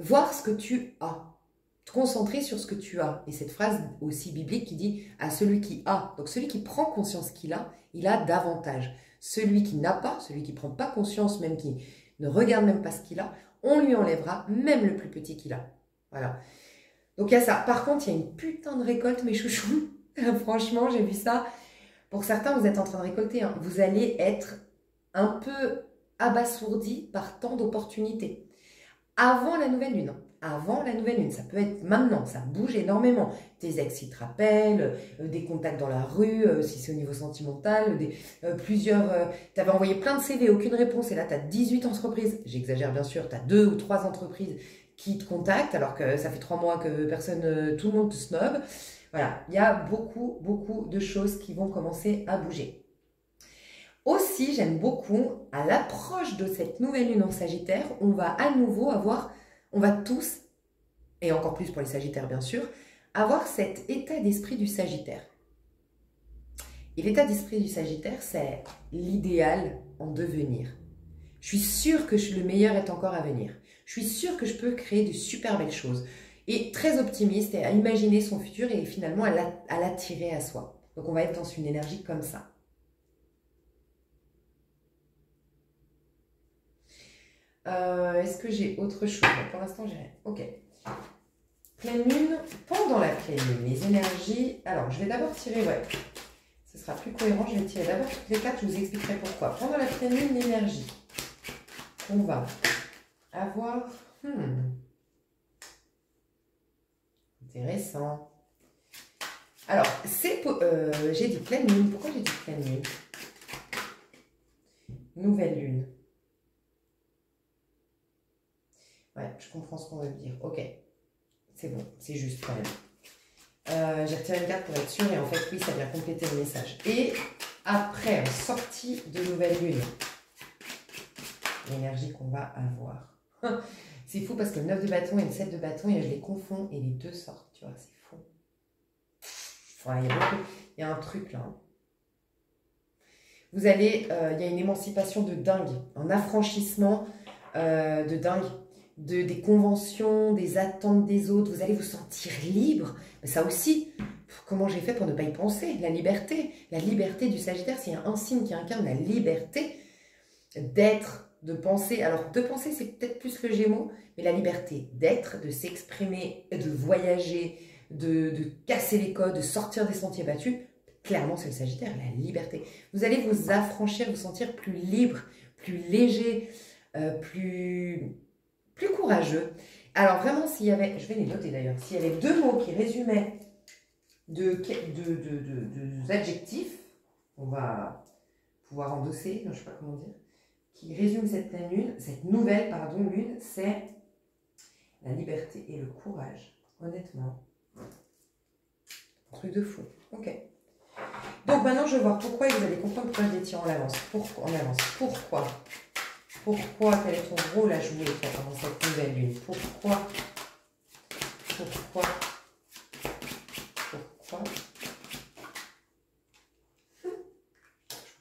voir ce que tu as, te concentrer sur ce que tu as. Et cette phrase aussi biblique qui dit « à celui qui a ». Donc celui qui prend conscience qu'il a, il a davantage. Celui qui n'a pas, celui qui ne prend pas conscience, même qui ne regarde même pas ce qu'il a, on lui enlèvera même le plus petit qu'il a. Voilà. Donc il y a ça. Par contre, il y a une putain de récolte, mes chouchous. Franchement, j'ai vu ça. Pour certains, vous êtes en train de récolter. Hein. Vous allez être un peu abasourdi par tant d'opportunités. Avant la nouvelle lune, ça peut être maintenant, ça bouge énormément. Tes ex, ils te rappellent, des contacts dans la rue, si c'est au niveau sentimental, tu avais envoyé plein de CV, aucune réponse, et là tu as 18 entreprises, j'exagère bien sûr, tu as 2 ou 3 entreprises qui te contactent, alors que ça fait 3 mois que personne, tout le monde te snob. Voilà, il y a beaucoup de choses qui vont commencer à bouger. Aussi, j'aime beaucoup, à l'approche de cette nouvelle lune en Sagittaire, on va à nouveau on va tous, et encore plus pour les Sagittaires bien sûr, avoir cet état d'esprit du Sagittaire. Et l'état d'esprit du Sagittaire, c'est l'idéal en devenir. Je suis sûre que le meilleur est encore à venir. Je suis sûre que je peux créer de super belles choses. Et très optimiste et à imaginer son futur et finalement à l'attirer à soi. Donc on va être dans une énergie comme ça. Est-ce que j'ai autre chose? Pour l'instant, j'ai rien. Ok. Pleine lune. Pendant la pleine lune, les énergies... Alors, je vais d'abord tirer... Ouais, ce sera plus cohérent. Je vais tirer d'abord toutes les cartes. Je vous expliquerai pourquoi. Pendant la pleine lune, l'énergie qu'on va avoir... Intéressant. Alors, j'ai dit pleine lune. Pourquoi j'ai dit pleine lune? Nouvelle lune. Ouais, je comprends ce qu'on veut dire. Ok. C'est bon, c'est juste quand même. J'ai retiré une carte pour être sûre et en fait, oui, ça vient compléter le message. Et après, en sortie de nouvelle lune, l'énergie qu'on va avoir. C'est fou parce que le 9 de bâton et le 7 de bâton, et je les confonds et les deux sortent, tu vois, c'est fou. Voilà, il y a un truc là. Vous allez, il y a une émancipation de dingue, un affranchissement de dingue. Des conventions, des attentes des autres, vous allez vous sentir libre. Mais ça aussi, comment j'ai fait pour ne pas y penser? La liberté du Sagittaire, s'il y a un signe qui incarne la liberté d'être, de penser. Alors, de penser, c'est peut-être plus le Gémeaux, mais la liberté d'être, de s'exprimer, de voyager, de casser les codes, de sortir des sentiers battus, clairement, c'est le Sagittaire, la liberté. Vous allez vous affranchir, vous sentir plus libre, plus léger, plus courageux. Alors vraiment, s'il y avait, je vais les noter d'ailleurs, s'il y avait deux mots qui résumaient deux adjectifs, on va pouvoir endosser, je ne sais pas comment dire, qui résument cette pleine lune, cette nouvelle, pardon, lune, c'est la liberté et le courage. Honnêtement, un truc de fou. Ok. Donc maintenant, je vais voir pourquoi et vous allez comprendre pourquoi je les tire en avance. Pourquoi? Pourquoi? Quel est ton rôle à jouer pendant cette nouvelle lune? Pourquoi? Je vous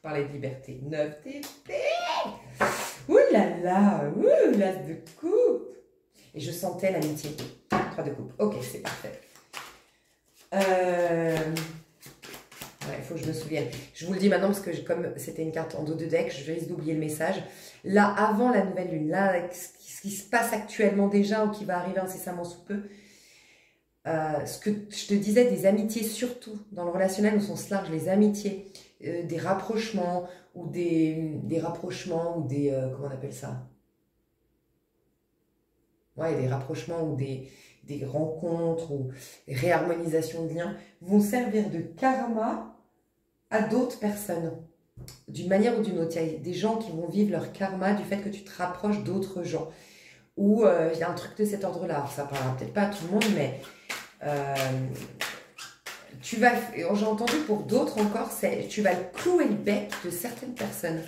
parlais de liberté. 9 d'épée. Ouh là là, l'as de coupe. Et je sentais l'amitié. 3 de coupe. Ok, c'est parfait. Ouais, il faut que je me souvienne. Je vous le dis maintenant parce que comme c'était une carte en dos de deck, je risque d'oublier le message. Là, avant la nouvelle lune, là, ce qui se passe actuellement déjà ou qui va arriver incessamment sous peu, ce que je te disais des amitiés, surtout dans le relationnel au sens large, les amitiés, des rapprochements ou des comment on appelle ça? Ouais, des rapprochements ou des rencontres ou des réharmonisations de liens vont servir de karma à d'autres personnes, d'une manière ou d'une autre. Il y a des gens qui vont vivre leur karma du fait que tu te rapproches d'autres gens. Ou il y a un truc de cet ordre-là. Ça parlera peut-être pas à tout le monde, mais j'ai entendu pour d'autres encore, tu vas clouer le bec de certaines personnes.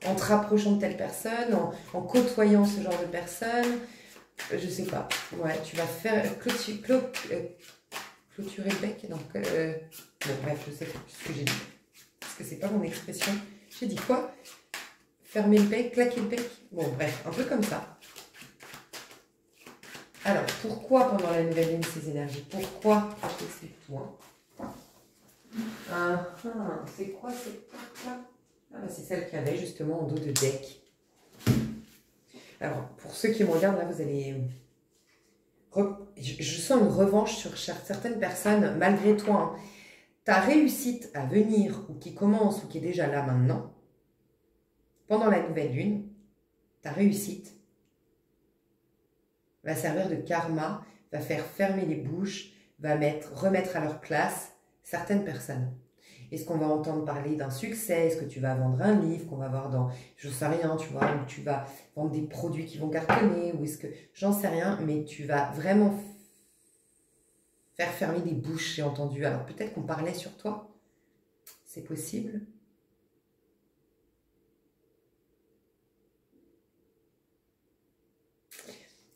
En te rapprochant de telle personne, en côtoyant ce genre de personne. Je sais pas. Ouais, tu vas faire clôturer le bec. Donc, bon, bref, je sais plus ce que j'ai dit. Parce que c'est pas mon expression. J'ai dit quoi? Fermer le bec, claquer le bec. Bon, bref, un peu comme ça. Alors, pourquoi pendant la nouvelle lune ces énergies? Pourquoi? Je t'explique tout. C'est quoi cette carte-là? Ah, bah, c'est celle qu'il y avait justement en dos de deck. Alors, pour ceux qui me regardent, là, vous allez... Je sens une revanche sur certaines personnes, malgré toi. Ta réussite à venir, ou qui commence, ou qui est déjà là maintenant, pendant la nouvelle lune, ta réussite va servir de karma, va faire fermer les bouches, va remettre à leur place certaines personnes. Est-ce qu'on va entendre parler d'un succès? Est-ce que tu vas vendre un livre qu'on va voir dans, je sais rien, tu vois, ou tu vas vendre des produits qui vont cartonner, ou est-ce que, j'en sais rien, mais tu vas vraiment faire fermer des bouches, j'ai entendu. Alors peut-être qu'on parlait sur toi, c'est possible.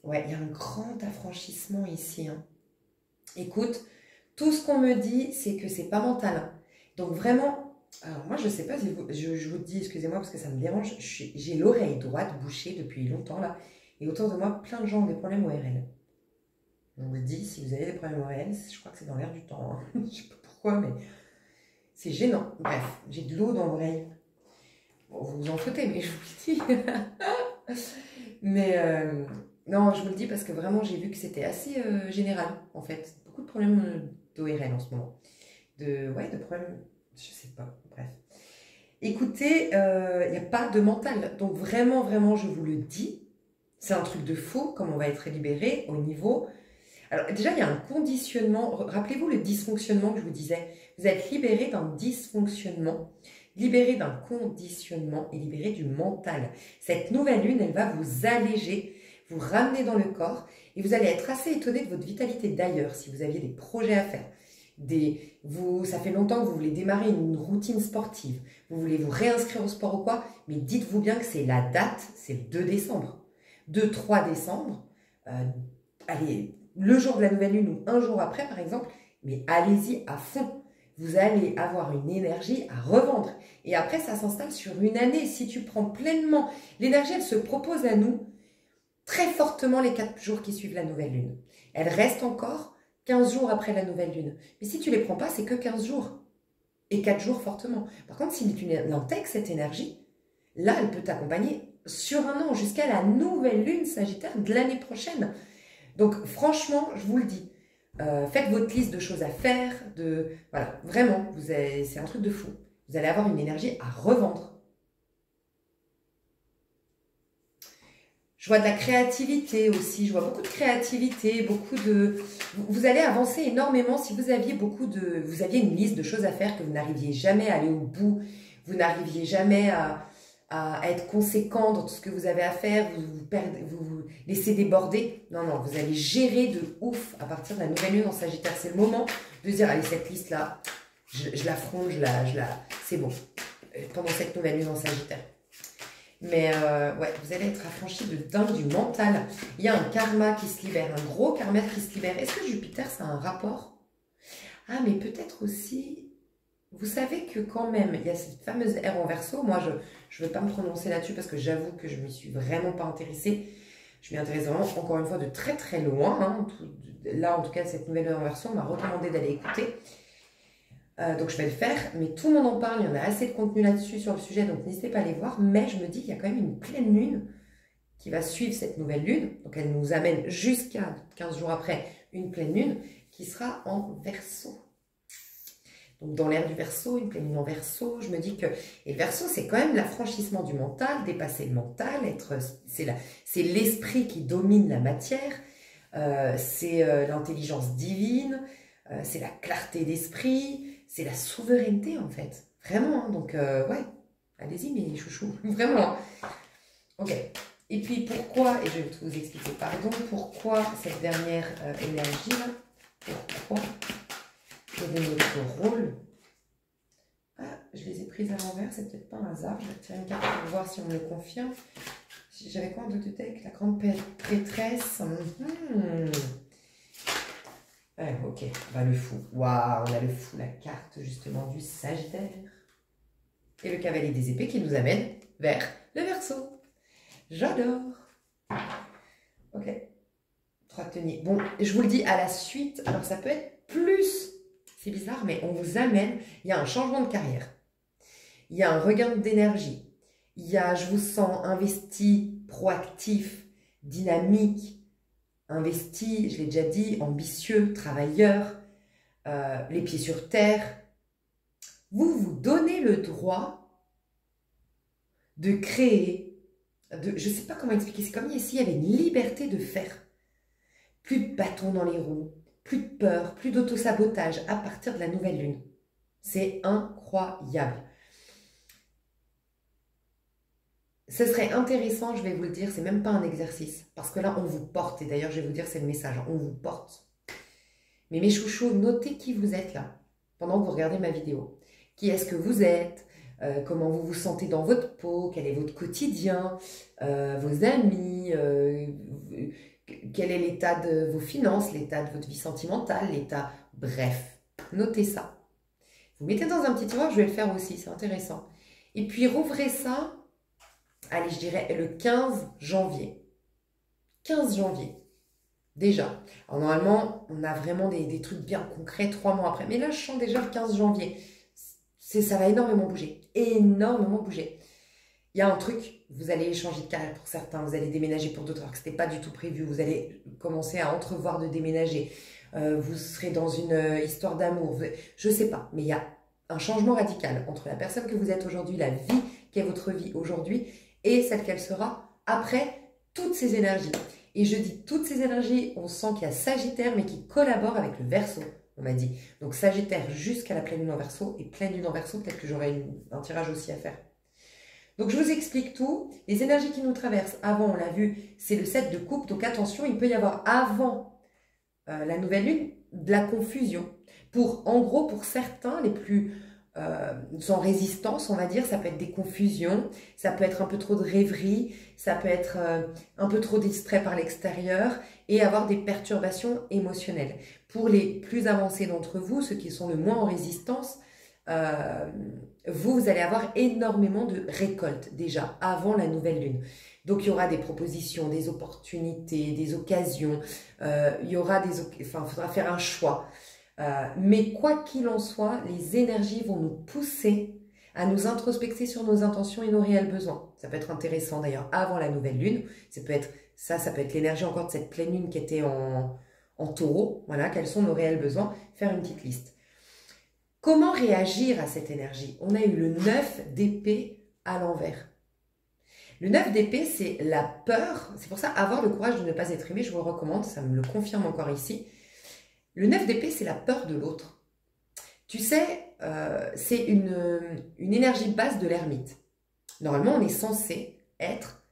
Ouais, il y a un grand affranchissement ici. Écoute, tout ce qu'on me dit, c'est que c'est pas mental. Donc vraiment, alors moi je ne sais pas si je vous dis, excusez-moi parce que ça me dérange, j'ai l'oreille droite bouchée depuis longtemps là, et autour de moi, plein de gens ont des problèmes ORL. On vous le dit, si vous avez des problèmes ORL, je crois que c'est dans l'air du temps, hein. Je ne sais pas pourquoi, mais c'est gênant. Bref, j'ai de l'eau dans l'oreille. Bon, vous vous en foutez, mais je vous le dis. Mais non, je vous le dis parce que vraiment, j'ai vu que c'était assez général, en fait. Beaucoup de problèmes d'ORL en ce moment. Ouais, de problèmes, je sais pas, bref. Écoutez, il n'y a pas de mental. Donc vraiment, vraiment, je vous le dis, c'est un truc de fou, comme on va être libéré au niveau... Alors déjà, il y a un conditionnement. Rappelez-vous le dysfonctionnement que je vous disais. Vous êtes libéré d'un dysfonctionnement, libéré d'un conditionnement et libéré du mental. Cette nouvelle lune, elle va vous alléger, vous ramener dans le corps et vous allez être assez étonné de votre vitalité. D'ailleurs, si vous aviez des projets à faire, ça fait longtemps que vous voulez démarrer une routine sportive, vous voulez vous réinscrire au sport ou quoi, mais dites-vous bien que c'est la date, c'est le 2 décembre. 2-3 décembre, allez, le jour de la nouvelle lune ou un jour après par exemple, mais allez-y à fond. Vous allez avoir une énergie à revendre. Et après, ça s'installe sur une année. Si tu prends pleinement, l'énergie, elle se propose à nous très fortement les 4 jours qui suivent la nouvelle lune. Elle reste encore 15 jours après la nouvelle lune. Mais si tu ne les prends pas, c'est que 15 jours. Et 4 jours fortement. Par contre, si tu intègres cette énergie, là, elle peut t'accompagner sur un an, jusqu'à la nouvelle lune Sagittaire de l'année prochaine. Donc, franchement, je vous le dis, faites votre liste de choses à faire, voilà, vraiment, c'est un truc de fou. Vous allez avoir une énergie à revendre. Je vois de la créativité aussi, je vois beaucoup de créativité, vous allez avancer énormément si vous aviez vous aviez une liste de choses à faire que vous n'arriviez jamais à aller au bout, vous n'arriviez jamais à être conséquent dans tout ce que vous avez à faire, vous laissez déborder. Non, non, vous allez gérer de ouf à partir de la nouvelle lune en Sagittaire. C'est le moment de dire, allez, cette liste-là, je l'affronte, c'est bon, pendant cette nouvelle lune en Sagittaire. Mais ouais, vous allez être affranchi de dingue du mental. Il y a un karma qui se libère, un gros karma qui se libère. Est-ce que Jupiter, ça a un rapport? Ah, mais peut-être aussi... Vous savez que quand même, il y a cette fameuse ère en Verseau. Moi, je ne vais pas me prononcer là-dessus parce que j'avoue que je ne m'y suis vraiment pas intéressée. Je m'y intéresse vraiment, encore une fois, de très très loin. Hein. Là, en tout cas, cette nouvelle ère en Verseau, on m'a recommandé d'aller écouter. Donc, je vais le faire. Mais tout le monde en parle. Il y en a assez de contenu là-dessus sur le sujet. Donc, n'hésitez pas à aller voir. Mais je me dis qu'il y a quand même une pleine lune qui va suivre cette nouvelle lune. Donc, elle nous amène jusqu'à 15 jours après une pleine lune qui sera en Verseau. Donc, dans l'ère du Verseau, une pleine lune en Verseau, je me dis que... Et le Verseau, c'est quand même l'affranchissement du mental, dépasser le mental, c'est l'esprit qui domine la matière, c'est l'intelligence divine, c'est la clarté d'esprit, c'est la souveraineté, en fait. Vraiment, hein, donc, ouais, allez-y, mes chouchous, vraiment. Ok. Et puis, pourquoi, et je vais tout vous expliquer, pardon, pourquoi cette dernière énergie-là, pourquoi... Quel est notre rôle? Ah, je les ai prises à l'envers, c'est peut-être pas un hasard. Je vais tirer une carte pour voir si on me le confirme. J'avais quoi en deux de deck? La grande prêtresse. Ok, bah, le fou. Waouh, on a le fou, la carte justement du Sagittaire. Et le cavalier des épées qui nous amène vers le Verseau. J'adore. Ok. 3 tenues. Bon, je vous le dis à la suite. Alors, ça peut être plus... C'est bizarre, mais on vous amène, il y a un changement de carrière, il y a un regain d'énergie, il y a, je vous sens investi, proactif, dynamique, investi, je l'ai déjà dit, ambitieux, travailleur, les pieds sur terre. Vous vous donnez le droit de créer, je ne sais pas comment expliquer, c'est comme s'il y avait une liberté de faire. Plus de bâtons dans les roues. Plus de peur, plus d'autosabotage à partir de la nouvelle lune. C'est incroyable. Ce serait intéressant, je vais vous le dire, c'est même pas un exercice. Parce que là, on vous porte. Et d'ailleurs, je vais vous dire, c'est le message, on vous porte. Mais mes chouchous, notez qui vous êtes là, pendant que vous regardez ma vidéo. Qui est-ce que vous êtes? Comment vous vous sentez dans votre peau? Quel est votre quotidien? Vos amis? Quel est l'état de vos finances, l'état de votre vie sentimentale, l'état... Bref, notez ça. Vous mettez dans un petit tiroir, je vais le faire aussi, c'est intéressant. Et puis rouvrez ça, allez, je dirais le 15 janvier. 15 janvier, déjà. Alors normalement, on a vraiment des trucs bien concrets 3 mois après. Mais là, je sens déjà le 15 janvier. Ça va énormément bouger. Énormément bouger. Il y a un truc, vous allez changer de carrière pour certains, vous allez déménager pour d'autres alors que ce n'était pas du tout prévu. Vous allez commencer à entrevoir de déménager. Vous serez dans une histoire d'amour. Je ne sais pas, mais il y a un changement radical entre la personne que vous êtes aujourd'hui, la vie qu'est votre vie aujourd'hui et celle qu'elle sera après toutes ces énergies. Et je dis toutes ces énergies, on sent qu'il y a Sagittaire, mais qui collabore avec le Verseau, on m'a dit. Donc Sagittaire jusqu'à la pleine lune en Verseau, et pleine lune en Verseau, peut-être que j'aurai un tirage aussi à faire. Donc je vous explique tout. Les énergies qui nous traversent, avant on l'a vu, c'est le 7 de coupe. Donc attention, il peut y avoir avant la nouvelle lune de la confusion. En gros, pour certains, les plus sans résistance, on va dire, ça peut être des confusions, ça peut être un peu trop de rêverie, ça peut être un peu trop distrait par l'extérieur et avoir des perturbations émotionnelles. Pour les plus avancés d'entre vous, ceux qui sont le moins en résistance, vous allez avoir énormément de récoltes déjà avant la nouvelle lune. Donc il y aura des propositions, des opportunités, des occasions, il y aura il faudra faire un choix. Mais quoi qu'il en soit, les énergies vont nous pousser à nous introspecter sur nos intentions et nos réels besoins. Ça peut être intéressant d'ailleurs avant la nouvelle lune. Ça peut être l'énergie encore de cette pleine lune qui était en taureau. Voilà, quels sont nos réels besoins. Faire une petite liste. Comment réagir à cette énergie? On a eu le 9 d'épée à l'envers. Le 9 d'épée, c'est la peur. C'est pour ça, avoir le courage de ne pas être aimé, je vous le recommande. Ça me le confirme encore ici. Le 9 d'épée, c'est la peur de l'autre. Tu sais, c'est une énergie basse de l'ermite. Normalement, on est censé être,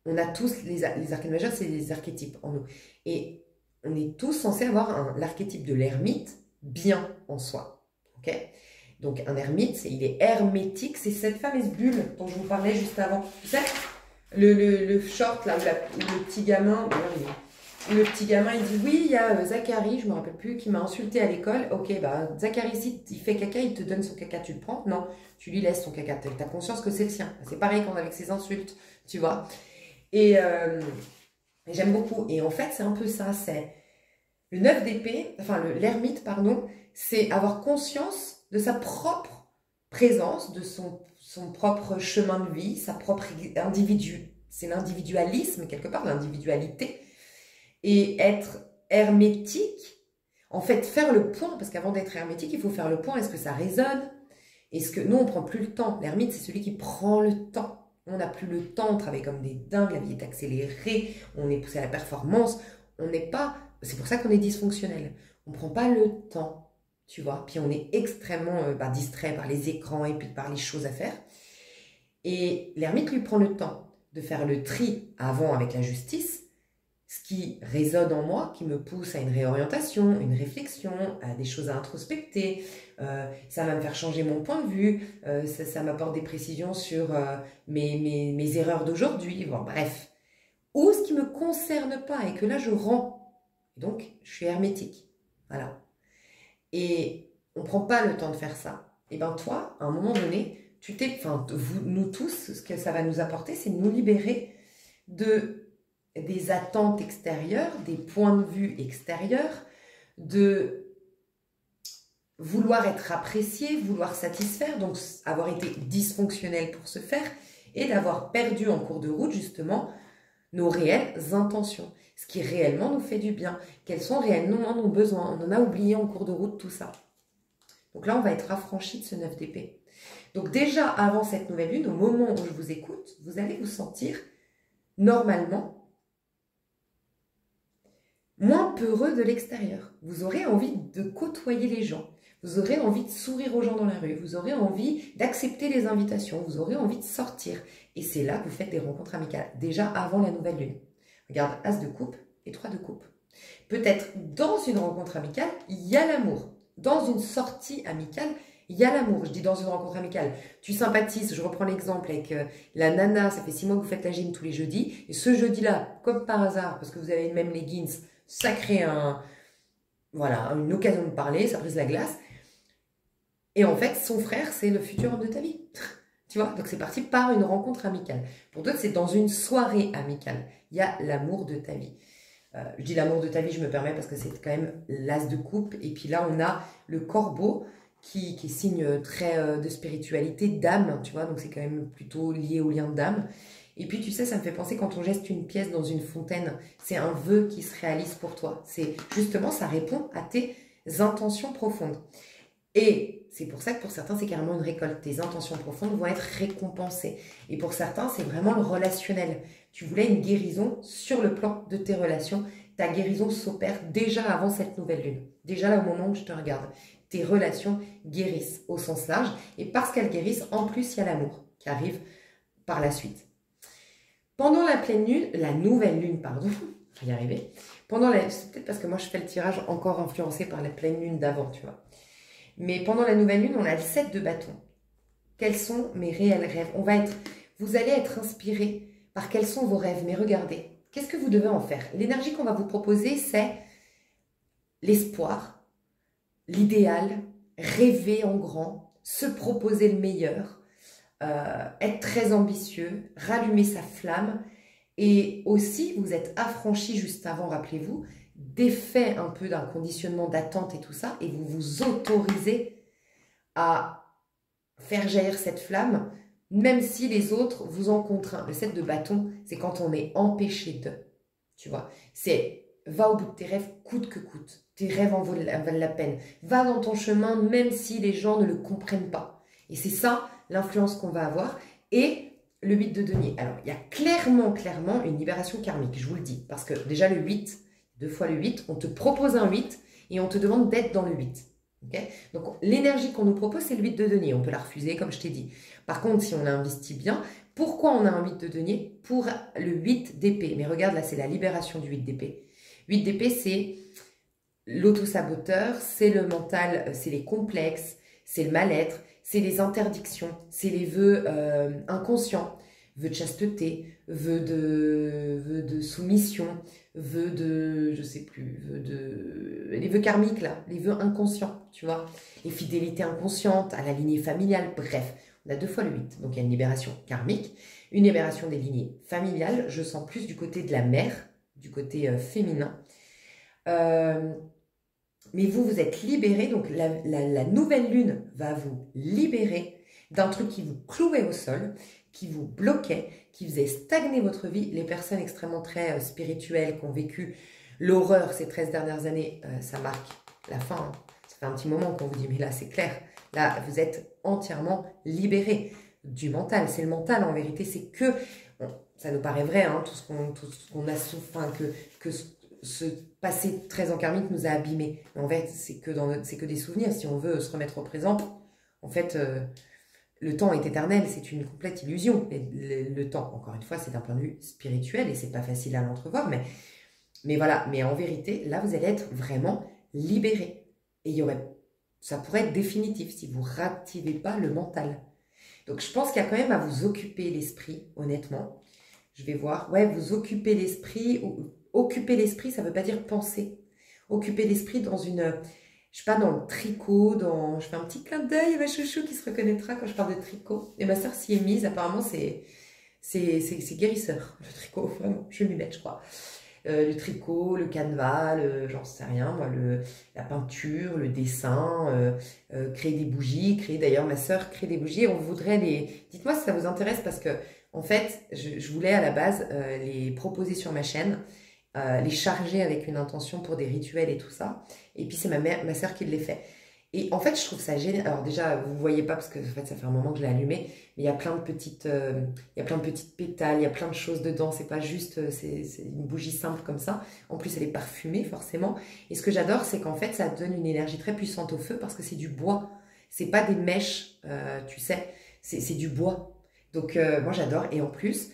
on a tous, les arcanes majeures, c'est des archétypes en nous. Et on est tous censés avoir l'archétype de l'ermite bien en soi. Okay, donc un ermite, il est hermétique, c'est cette fameuse bulle dont je vous parlais juste avant. Tu sais, le short, là, où le petit gamin... Le petit gamin, il dit, oui, il y a Zachary, je ne me rappelle plus, qui m'a insulté à l'école. Ok, bah, Zachary, si il fait caca, il te donne son caca, tu le prends? Non, tu lui laisses son caca. Tu as conscience que c'est le sien. C'est pareil qu'on avec ses insultes, tu vois. Et j'aime beaucoup. Et en fait, c'est un peu ça. C'est le 9 d'épée, enfin, l'ermite, pardon, c'est avoir conscience de sa propre présence, de son propre chemin de vie, sa propre individu. C'est l'individualisme, quelque part, l'individualité. Et être hermétique, en fait, faire le point, parce qu'avant d'être hermétique, il faut faire le point. Est-ce que ça résonne? Est-ce que nous, on ne prend plus le temps? L'ermite, c'est celui qui prend le temps. On n'a plus le temps, on travaille comme des dingues, la vie est accélérée, on est poussé à la performance. On n'est pas... C'est pour ça qu'on est dysfonctionnel. On ne prend pas le temps, tu vois. Puis on est extrêmement distrait par les écrans et puis par les choses à faire. Et l'ermite lui prend le temps de faire le tri avant avec la justice, ce qui résonne en moi, qui me pousse à une réorientation, une réflexion, à des choses à introspecter. Ça va me faire changer mon point de vue, ça m'apporte des précisions sur mes erreurs d'aujourd'hui, bon, bref. Ou ce qui ne me concerne pas et que là je rends. Donc, je suis hermétique. Voilà. Et on ne prend pas le temps de faire ça. Et bien toi, à un moment donné, nous tous, ce que ça va nous apporter, c'est de nous libérer des attentes extérieures, des points de vue extérieurs, de vouloir être apprécié, vouloir satisfaire, donc avoir été dysfonctionnel pour ce faire, et d'avoir perdu en cours de route justement nos réelles intentions, ce qui réellement nous fait du bien, quels sont réellement nos besoins. On en a oublié en cours de route tout ça. Donc là, on va être affranchi de ce 9 d'épée. Donc déjà, avant cette nouvelle lune, au moment où je vous écoute, vous allez vous sentir normalement moins peureux de l'extérieur. Vous aurez envie de côtoyer les gens. Vous aurez envie de sourire aux gens dans la rue. Vous aurez envie d'accepter les invitations. Vous aurez envie de sortir. Et c'est là que vous faites des rencontres amicales. Déjà avant la nouvelle lune. Regarde, As de coupe et 3 de coupe. Peut-être dans une rencontre amicale, il y a l'amour. Dans une sortie amicale, il y a l'amour. Je dis dans une rencontre amicale. Tu sympathises, je reprends l'exemple avec la nana, ça fait 6 mois que vous faites la gym tous les jeudis. Et ce jeudi-là, comme par hasard, parce que vous avez même leggings, ça crée une occasion de parler, ça brise la glace. Et en fait, son frère, c'est le futur homme de ta vie. Tu vois, donc c'est parti par une rencontre amicale. Pour d'autres, c'est dans une soirée amicale. Il y a l'amour de ta vie. Je dis l'amour de ta vie, je me permets parce que c'est quand même l'as de coupe. Et puis là, on a le corbeau qui est signe très de spiritualité, d'âme, tu vois. Donc c'est quand même plutôt lié au lien d'âme. Et puis tu sais, ça me fait penser quand on geste une pièce dans une fontaine, c'est un vœu qui se réalise pour toi. C'est justement, ça répond à tes intentions profondes. Et c'est pour ça que pour certains, c'est carrément une récolte. Tes intentions profondes vont être récompensées. Et pour certains, c'est vraiment le relationnel. Tu voulais une guérison sur le plan de tes relations. Ta guérison s'opère déjà avant cette nouvelle lune. Déjà là, au moment où je te regarde. Tes relations guérissent au sens large. Et parce qu'elles guérissent, en plus, il y a l'amour qui arrive par la suite. Pendant la pleine lune, la nouvelle lune, pardon, je vais y arriver. C'est peut-être parce que moi, je fais le tirage encore influencé par la pleine lune d'avant, tu vois. Mais pendant la nouvelle lune, on a le 7 de bâton. Quels sont mes réels rêves? Vous allez être inspiré par quels sont vos rêves. Mais regardez, qu'est-ce que vous devez en faire? L'énergie qu'on va vous proposer, c'est l'espoir, l'idéal, rêver en grand, se proposer le meilleur, être très ambitieux, rallumer sa flamme. Et aussi, vous êtes affranchi juste avant, rappelez-vous, défait un peu d'un conditionnement d'attente et tout ça, et vous vous autorisez à faire jaillir cette flamme, même si les autres vous en contraignent. Le 7 de bâton, c'est quand on est empêché de, tu vois. C'est va au bout de tes rêves coûte que coûte. Tes rêves en valent la peine. Va dans ton chemin, même si les gens ne le comprennent pas. Et c'est ça l'influence qu'on va avoir. Et le 8 de denier. Alors, il y a clairement une libération karmique, je vous le dis. Parce que déjà le 8, 2 fois le 8, on te propose un 8 et on te demande d'être dans le 8. Okay, donc, l'énergie qu'on nous propose, c'est le 8 de denier. On peut la refuser, comme je t'ai dit. Par contre, si on investit bien, pourquoi on a un 8 de denier? Pour le 8 d'épée. Mais regarde, là, c'est la libération du 8 d'épée. 8 d'épée, c'est l'auto-saboteur, c'est le mental, c'est les complexes, c'est le mal-être, c'est les interdictions, c'est les vœux inconscients, vœux de chasteté, vœux de soumission, vœux de, je sais plus, les vœux karmiques là, les vœux inconscients, tu vois, les fidélités inconscientes à la lignée familiale, bref, on a 2 fois le 8, donc il y a une libération karmique, une libération des lignées familiales, je sens plus du côté de la mère, du côté féminin, mais vous êtes libéré, donc la nouvelle lune va vous libérer d'un truc qui vous clouait au sol, qui vous bloquait, qui faisait stagner votre vie. Les personnes extrêmement très spirituelles qui ont vécu l'horreur ces 13 dernières années, ça marque la fin. Hein. Ça fait un petit moment qu'on vous dit, mais là c'est clair, là vous êtes entièrement libéré du mental. C'est le mental en vérité, c'est que, bon, ça nous paraît vrai, hein, tout ce qu'on a souffert, que ce passé très en karmique nous a abîmés. Mais en fait, c'est que des souvenirs. Si on veut se remettre au présent, en fait, le temps est éternel. C'est une complète illusion. Le temps, encore une fois, c'est d'un point de vue spirituel et c'est pas facile à l'entrevoir. Mais voilà. Mais en vérité, là, vous allez être vraiment libéré. Et ça pourrait être définitif si vous réactivez pas le mental. Donc, je pense qu'il y a quand même à vous occuper l'esprit, honnêtement. Je vais voir. Ouais, vous occuper l'esprit. Occuper l'esprit, ça ne veut pas dire penser. Occuper l'esprit dans je sais pas, dans le tricot, je fais un petit clin d'œil à ma chouchou qui se reconnaîtra quand je parle de tricot. Et ma soeur s'y est mise, apparemment c'est guérisseur, le tricot, vraiment, je vais m'y mettre, je crois. Le tricot, le canevas, j'en sais rien, moi, la peinture, le dessin, créer des bougies, d'ailleurs ma soeur crée des bougies, on voudrait dites-moi si ça vous intéresse parce que, en fait, je voulais à la base les proposer sur ma chaîne, les charger avec une intention pour des rituels et tout ça. Et puis c'est ma soeur qui les fait. Et en fait, je trouve ça génial. Alors déjà, vous ne voyez pas parce que en fait, ça fait un moment que je l'ai allumé, mais il y a plein de petites pétales, il y a plein de choses dedans. C'est pas juste, c'est une bougie simple comme ça. En plus, elle est parfumée forcément. Et ce que j'adore, c'est qu'en fait, ça donne une énergie très puissante au feu parce que c'est du bois. C'est pas des mèches, tu sais, c'est du bois. Donc moi, j'adore. Et en plus,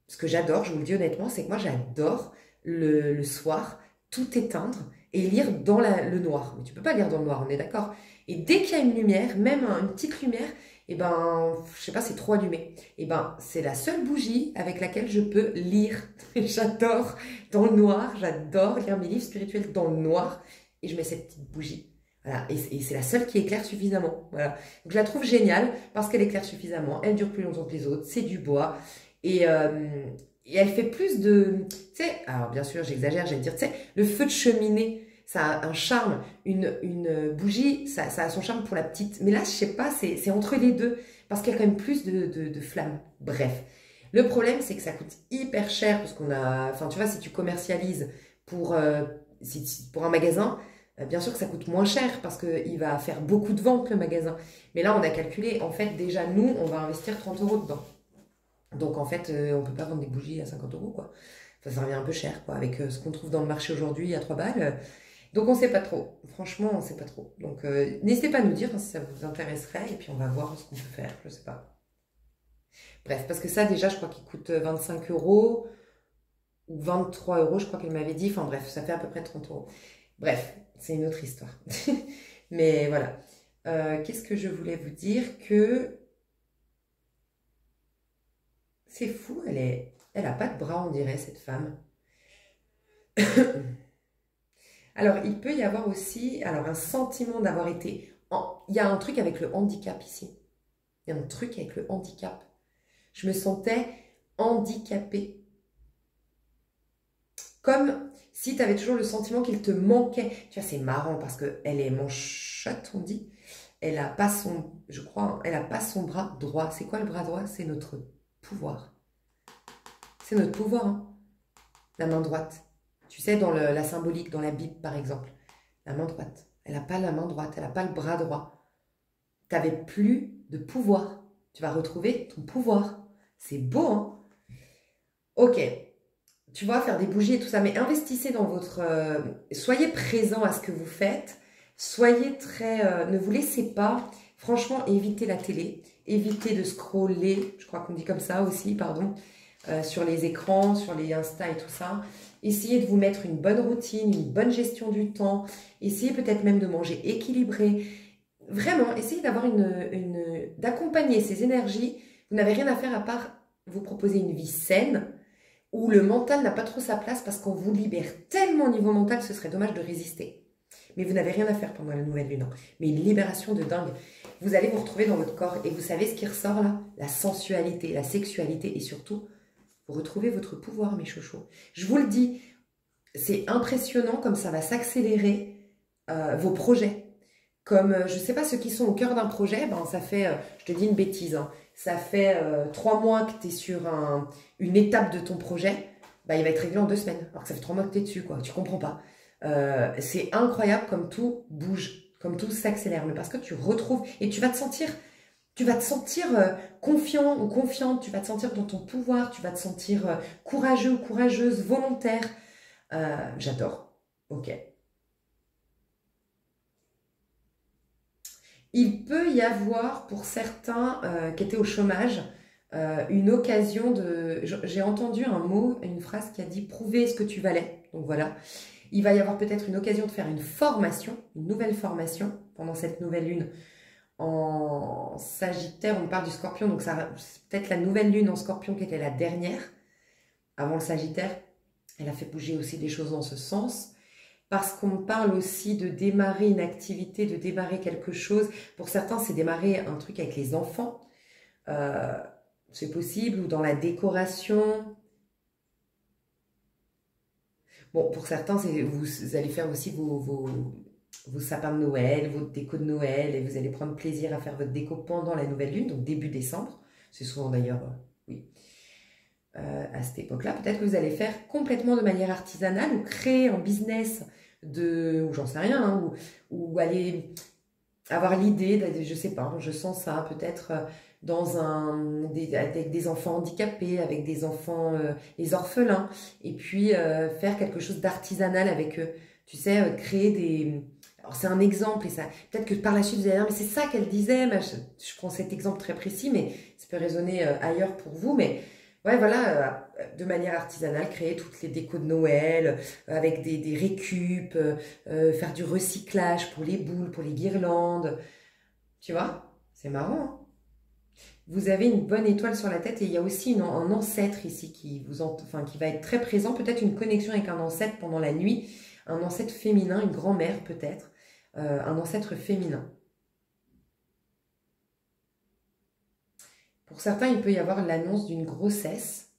ce que j'adore, je vous le dis honnêtement, c'est que moi, j'adore le soir, tout éteindre et lire dans le noir. Mais tu peux pas lire dans le noir, on est d'accord. Et dès qu'il y a une lumière, même une petite lumière, et ben, je sais pas, c'est trop allumé. Et ben, c'est la seule bougie avec laquelle je peux lire. J'adore dans le noir, j'adore lire mes livres spirituels dans le noir. Et je mets cette petite bougie Voilà, et c'est la seule qui éclaire suffisamment. Voilà. Donc je la trouve géniale parce qu'elle éclaire suffisamment, elle dure plus longtemps que les autres, c'est du bois. Et, euh, et elle fait plus de... Tu sais, alors bien sûr j'exagère, j'allais dire, tu sais, le feu de cheminée, ça a un charme. Une bougie, ça a son charme pour la petite. Mais là, je sais pas, c'est entre les deux. Parce qu'il y a quand même plus de flammes. Bref. Le problème, c'est que ça coûte hyper cher parce qu'on a... Enfin, tu vois, si tu commercialises pour, pour un magasin, bien sûr que ça coûte moins cher parce qu'il va faire beaucoup de ventes, le magasin. Mais là, on a calculé, en fait, déjà, nous, on va investir 30 € dedans. Donc, en fait, on peut pas vendre des bougies à 50 €, quoi. Enfin, ça revient un peu cher, quoi, avec ce qu'on trouve dans le marché aujourd'hui à 3 balles. Donc, on sait pas trop. Franchement, on sait pas trop. Donc, n'hésitez pas à nous dire si ça vous intéresserait et puis on va voir ce qu'on peut faire. Je sais pas. Bref, parce que ça, déjà, je crois qu'il coûte 25 € ou 23 € je crois qu'elle m'avait dit. Enfin, bref, ça fait à peu près 30 €. Bref, c'est une autre histoire. Mais voilà. Qu'est-ce que je voulais vous dire que c'est fou, elle a pas de bras, on dirait, cette femme. Alors, il peut y avoir aussi un sentiment d'avoir été... Il y a un truc avec le handicap ici. Il y a un truc avec le handicap. Je me sentais handicapée. Comme si tu avais toujours le sentiment qu'il te manquait. Tu vois, c'est marrant parce qu'elle est manchotte, on dit. Elle n'a pas son... Je crois, elle n'a pas son bras droit. C'est quoi le bras droit? C'est notre pouvoir. C'est notre pouvoir, hein. La main droite. Tu sais, dans la symbolique, dans la Bible, par exemple. La main droite. Elle n'a pas la main droite, elle n'a pas le bras droit. Tu n'avais plus de pouvoir. Tu vas retrouver ton pouvoir. C'est beau, hein? Ok. Tu vois, faire des bougies et tout ça, mais investissez dans votre... soyez présent à ce que vous faites. Soyez très... ne vous laissez pas... Franchement, évitez la télé. Évitez de scroller, je crois qu'on dit comme ça aussi, pardon, sur les écrans, sur les Insta et tout ça. Essayez de vous mettre une bonne routine, une bonne gestion du temps. Essayez peut-être même de manger équilibré. Vraiment, essayez d'avoir d'accompagner ces énergies. Vous n'avez rien à faire à part vous proposer une vie saine où le mental n'a pas trop sa place parce qu'on vous libère tellement au niveau mental, ce serait dommage de résister. Mais vous n'avez rien à faire pendant la nouvelle lune. Mais une libération de dingue. Vous allez vous retrouver dans votre corps et vous savez ce qui ressort là? La sensualité, la sexualité et surtout, vous retrouvez votre pouvoir, mes chouchous. Je vous le dis, c'est impressionnant comme ça va s'accélérer vos projets. Comme, je ne sais pas, ceux qui sont au cœur d'un projet, ben, ça fait, je te dis une bêtise, hein, ça fait 3 mois que tu es sur une étape de ton projet, ben, il va être réglé en 2 semaines. Alors que ça fait 3 mois que tu es dessus, quoi. Tu comprends pas. C'est incroyable comme tout bouge, comme tout s'accélère. Mais parce que tu retrouves, et tu vas te sentir confiant ou confiante, tu vas te sentir dans ton pouvoir, tu vas te sentir courageux ou courageuse, volontaire. J'adore. Ok. Il peut y avoir pour certains qui étaient au chômage une occasion de... J'ai entendu un mot, une phrase qui a dit « prouver ce que tu valais ». Donc voilà, il va y avoir peut-être une occasion de faire une formation, une nouvelle formation pendant cette nouvelle lune en Sagittaire. On parle du Scorpion, donc c'est peut-être la nouvelle lune en Scorpion qui était la dernière avant le Sagittaire. Elle a fait bouger aussi des choses dans ce sens. Parce qu'on parle aussi de démarrer une activité, de démarrer quelque chose. Pour certains, c'est démarrer un truc avec les enfants. C'est possible, ou dans la décoration. Bon, pour certains, vous allez faire aussi vos sapins de Noël, votre déco de Noël, et vous allez prendre plaisir à faire votre déco pendant la nouvelle lune, donc début décembre. C'est souvent d'ailleurs, oui, à cette époque-là. Peut-être que vous allez faire complètement de manière artisanale ou créer un business ou j'en sais rien, hein, ou aller avoir l'idée, je sais pas, je sens ça peut-être avec des enfants handicapés, avec des enfants, les orphelins, et puis faire quelque chose d'artisanal avec eux. Tu sais, créer des... Alors c'est un exemple, et ça, peut-être que par la suite vous allez dire, mais c'est ça qu'elle disait, je prends cet exemple très précis, mais ça peut résonner ailleurs pour vous, mais... Ouais, voilà, de manière artisanale, créer toutes les décos de Noël, avec des récup, faire du recyclage pour les boules, pour les guirlandes. Tu vois, c'est marrant, hein. Vous avez une bonne étoile sur la tête et il y a aussi un ancêtre ici qui va être très présent. Peut-être une connexion avec un ancêtre pendant la nuit, un ancêtre féminin, une grand-mère peut-être. un ancêtre féminin. Pour certains, il peut y avoir l'annonce d'une grossesse.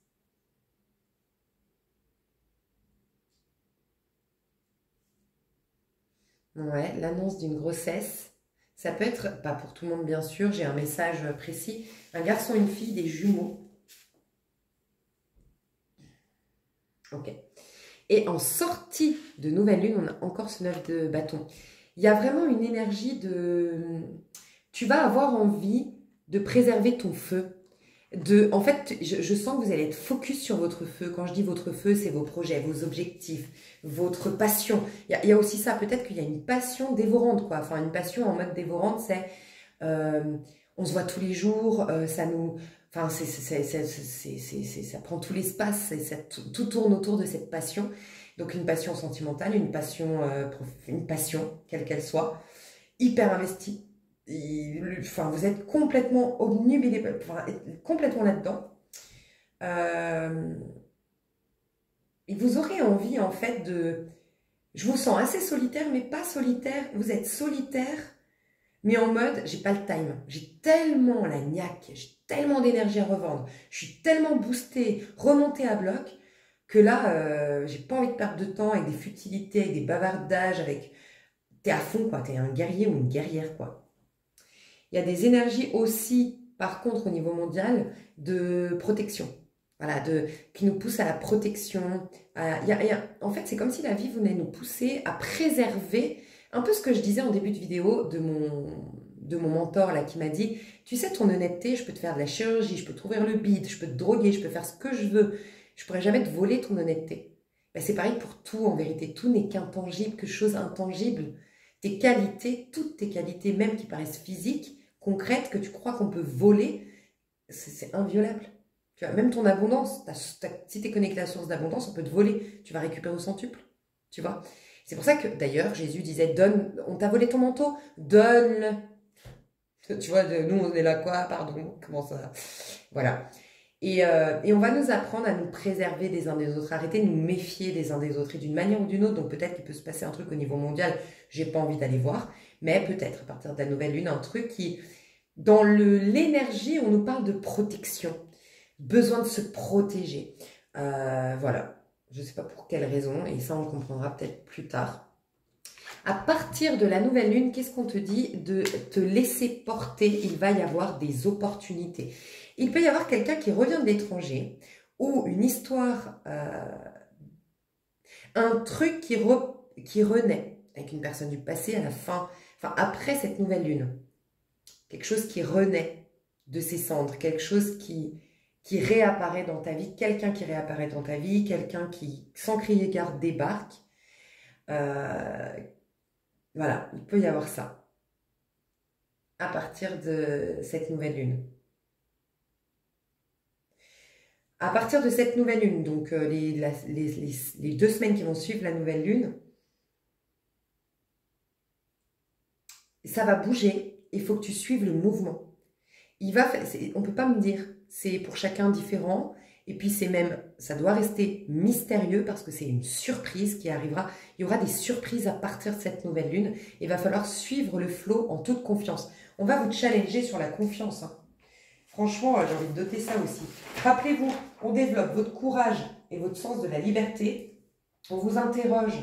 Ouais, l'annonce d'une grossesse. Ça peut être, pas pour tout le monde bien sûr, j'ai un message précis. Un garçon, une fille, des jumeaux. Ok. Et en sortie de nouvelle lune, on a encore ce 9 de bâton. Il y a vraiment une énergie de... Tu vas avoir envie de préserver ton feu. En fait, je sens que vous allez être focus sur votre feu. Quand je dis votre feu, c'est vos projets, vos objectifs, votre passion. Il y a aussi ça, peut-être qu'il y a une passion dévorante, quoi. Enfin, une passion en mode dévorante, c'est... on se voit tous les jours, ça nous... Enfin, ça prend tout l'espace, tout tourne autour de cette passion. Donc, une passion sentimentale, une passion, quelle qu'elle soit, hyper investie. Enfin, vous êtes complètement obnubilé, enfin, complètement là-dedans. Et vous aurez envie, en fait, de... Je vous sens assez solitaire, mais pas solitaire. Vous êtes solitaire, mais en mode, j'ai pas le time. J'ai tellement la niaque, j'ai tellement d'énergie à revendre. Je suis tellement boostée, remontée à bloc, que là, j'ai pas envie de perdre de temps avec des futilités, avec des bavardages, avec... T'es à fond, quoi. T'es un guerrier ou une guerrière, quoi. Il y a des énergies aussi, par contre, au niveau mondial, de protection. Voilà, qui nous poussent à la protection. En fait, c'est comme si la vie venait nous pousser à préserver un peu ce que je disais en début de vidéo de mon mentor là, qui m'a dit, tu sais, ton honnêteté, je peux te faire de la chirurgie, je peux t'ouvrir le bide, je peux te droguer, je peux faire ce que je veux. Je pourrais jamais te voler ton honnêteté. Ben, c'est pareil pour tout, en vérité. Tout n'est qu'intangible, que chose intangible. Tes qualités, toutes tes qualités, même qui paraissent physiques, concrètes, que tu crois qu'on peut voler, c'est inviolable. Tu vois, même ton abondance, si tu es connecté à la source d'abondance, on peut te voler. Tu vas récupérer au centuple. Tu vois. C'est pour ça que, d'ailleurs, Jésus disait, donne, on t'a volé ton manteau, donne. Tu vois, nous, on est là, quoi, pardon, comment ça? Voilà. Et on va nous apprendre à nous préserver des uns des autres, arrêter de nous méfier des uns des autres, et d'une manière ou d'une autre. Donc peut-être qu'il peut se passer un truc au niveau mondial, j'ai pas envie d'aller voir, mais peut-être à partir de la nouvelle lune, un truc qui, dans l'énergie, on nous parle de protection, besoin de se protéger. Voilà, je sais pas pour quelle raison, et ça on le comprendra peut-être plus tard. À partir de la nouvelle lune, qu'est-ce qu'on te dit? De te laisser porter, il va y avoir des opportunités. Il peut y avoir quelqu'un qui revient de l'étranger ou une histoire, un truc qui renaît avec une personne du passé à la fin, enfin après cette nouvelle lune. Quelque chose qui renaît de ses cendres, quelque chose qui réapparaît dans ta vie, quelqu'un qui réapparaît dans ta vie, quelqu'un qui, sans crier gare, débarque. Voilà, il peut y avoir ça à partir de cette nouvelle lune. À partir de cette nouvelle lune, donc les 2 semaines qui vont suivre la nouvelle lune, ça va bouger, il faut que tu suives le mouvement. On ne peut pas me dire, c'est pour chacun différent, et puis c'est même, ça doit rester mystérieux parce que c'est une surprise qui arrivera. Il y aura des surprises à partir de cette nouvelle lune, il va falloir suivre le flow en toute confiance. On va vous challenger sur la confiance, hein. Franchement, j'ai envie de noter ça aussi. Rappelez-vous, on développe votre courage et votre sens de la liberté. On vous interroge.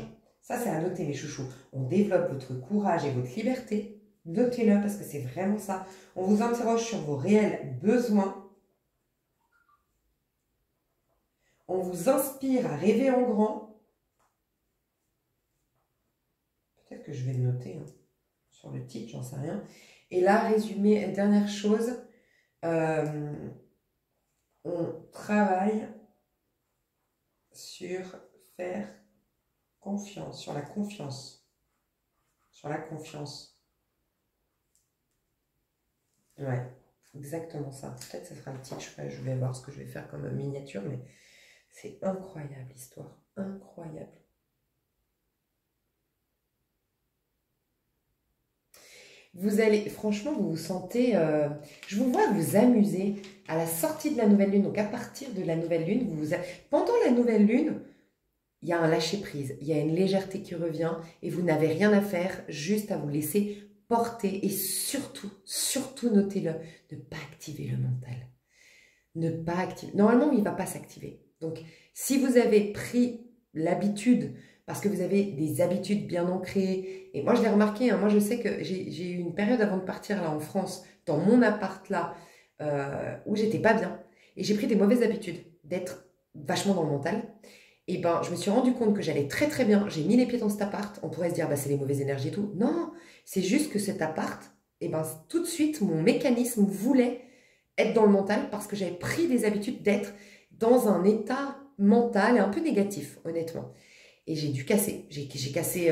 Ça, c'est à noter, mes chouchous. On développe votre courage et votre liberté. Notez-le parce que c'est vraiment ça. On vous interroge sur vos réels besoins. On vous inspire à rêver en grand. Peut-être que je vais le noter hein, sur le titre, j'en sais rien. Et là, résumé, dernière chose. On travaille sur faire confiance, sur la confiance. Sur la confiance. Ouais, exactement ça. Peut-être que ça sera le titre, je vais voir ce que je vais faire comme miniature, mais c'est incroyable l'histoire. Incroyable. Vous allez, franchement, vous vous sentez, je vous vois vous amuser à la sortie de la nouvelle lune. Donc, à partir de la nouvelle lune, pendant la nouvelle lune, il y a un lâcher-prise, il y a une légèreté qui revient et vous n'avez rien à faire, juste à vous laisser porter. Et surtout, surtout notez-le, ne pas activer le mental. Ne pas activer. Normalement, il ne va pas s'activer. Donc, si vous avez pris l'habitude, parce que vous avez des habitudes bien ancrées, et moi je l'ai remarqué, hein, moi je sais que j'ai eu une période avant de partir là en France, dans mon appart là, où j'étais pas bien, et j'ai pris des mauvaises habitudes, d'être vachement dans le mental, et ben je me suis rendu compte que j'allais très très bien, j'ai mis les pieds dans cet appart, on pourrait se dire bah c'est les mauvaises énergies et tout, non, c'est juste que cet appart, et ben tout de suite mon mécanisme voulait être dans le mental parce que j'avais pris des habitudes d'être dans un état mental un peu négatif, honnêtement. Et j'ai dû casser. J'ai cassé,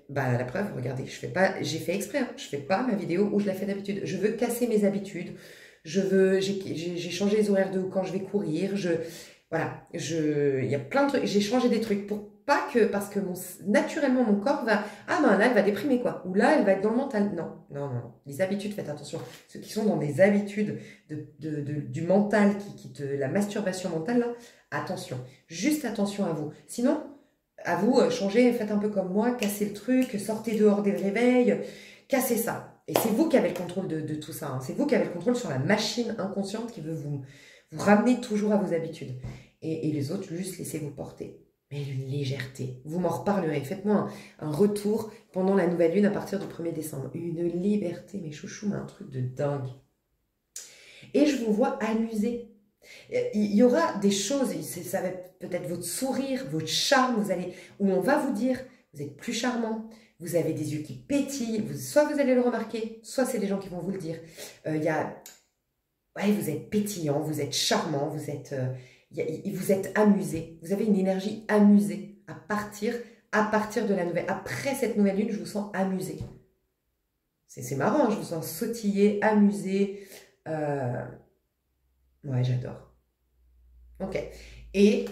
la preuve, regardez, j'ai fait exprès, hein, je fais pas ma vidéo où je la fais d'habitude. Je veux casser mes habitudes. J'ai changé les horaires de quand je vais courir. Il y a plein de trucs. J'ai changé des trucs pour pas que, parce que naturellement mon corps va, ah ben là elle va déprimer quoi, ou là elle va être dans le mental. Non, non, non, non. Les habitudes, faites attention. Ceux qui sont dans des habitudes du mental, la masturbation mentale là, attention. Juste attention à vous. Sinon, à vous, changez, faites un peu comme moi, cassez le truc, sortez dehors dès le réveil, cassez ça. Et c'est vous qui avez le contrôle de tout ça. Hein. C'est vous qui avez le contrôle sur la machine inconsciente qui veut vous ramener toujours à vos habitudes. Et les autres, juste laissez-vous porter. Mais une légèreté. Vous m'en reparlerez. Faites-moi un retour pendant la nouvelle lune à partir du 1er décembre. Une liberté, mes chouchous, mais un truc de dingue. Et je vous vois amuser. Il y aura des choses, ça va être peut-être votre sourire, votre charme, où on va vous dire, vous êtes plus charmant, vous avez des yeux qui pétillent, soit vous allez le remarquer, soit c'est les gens qui vont vous le dire. Vous êtes pétillant, vous êtes charmant, vous êtes amusé, vous avez une énergie amusée à partir de la nouvelle. Après cette nouvelle lune, je vous sens amusé. C'est marrant, hein, je vous sens sautiller, amusé. Ouais, j'adore. Ok. Et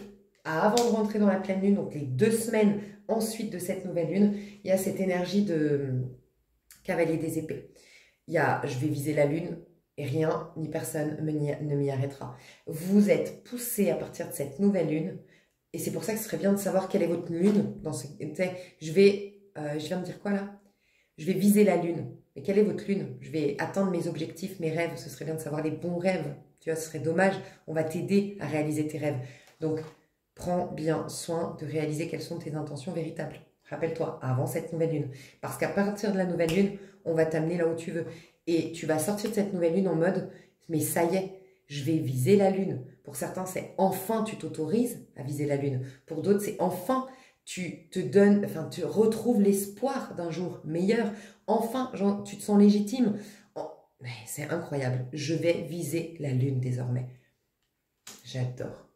avant de rentrer dans la pleine lune, donc les 2 semaines ensuite de cette nouvelle lune, il y a cette énergie de cavalier des épées. Je vais viser la lune et rien ni personne ne m'y arrêtera. Vous êtes poussé à partir de cette nouvelle lune et c'est pour ça que ce serait bien de savoir quelle est votre lune. Je viens de dire quoi là? Je vais viser la lune. Mais quelle est votre lune? Je vais atteindre mes objectifs, mes rêves. Ce serait bien de savoir les bons rêves. Tu vois, ce serait dommage. On va t'aider à réaliser tes rêves. Donc, prends bien soin de réaliser quelles sont tes intentions véritables. Rappelle-toi, avant cette nouvelle lune. Parce qu'à partir de la nouvelle lune, on va t'amener là où tu veux. Et tu vas sortir de cette nouvelle lune en mode, mais ça y est, je vais viser la lune. Pour certains, c'est enfin tu t'autorises à viser la lune. Pour d'autres, c'est enfin tu retrouves l'espoir d'un jour meilleur. Enfin, tu te sens légitime. Mais c'est incroyable. Je vais viser la lune désormais. J'adore.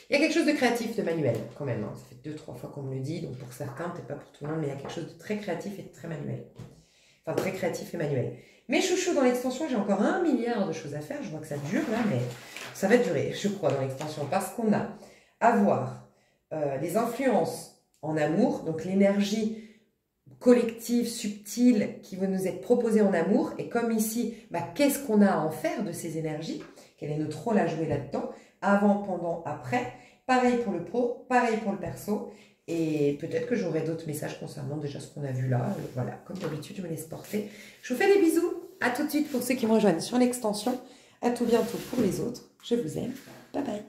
Il y a quelque chose de créatif, de manuel quand même. Hein. Ça fait 2-3 fois qu'on me le dit. Donc pour certains, peut-être pas pour tout le monde, mais il y a quelque chose de très créatif et de très manuel. Enfin, très créatif et manuel. Mais chouchou, dans l'extension, j'ai encore 1 milliard de choses à faire. Je vois que ça dure là, mais ça va durer, je crois, dans l'extension. Parce qu'on a à voir les influences en amour, donc l'énergie collective, subtile, qui va nous être proposée en amour. Et comme ici, qu'est-ce qu'on a à en faire de ces énergies? Quel est notre rôle à jouer là-dedans? Avant, pendant, après. Pareil pour le pro, pareil pour le perso. Et peut-être que j'aurai d'autres messages concernant déjà ce qu'on a vu là. Voilà, comme d'habitude, je me laisse porter. Je vous fais des bisous. À tout de suite pour ceux qui me rejoignent sur l'extension. À tout bientôt pour les autres. Je vous aime. Bye bye.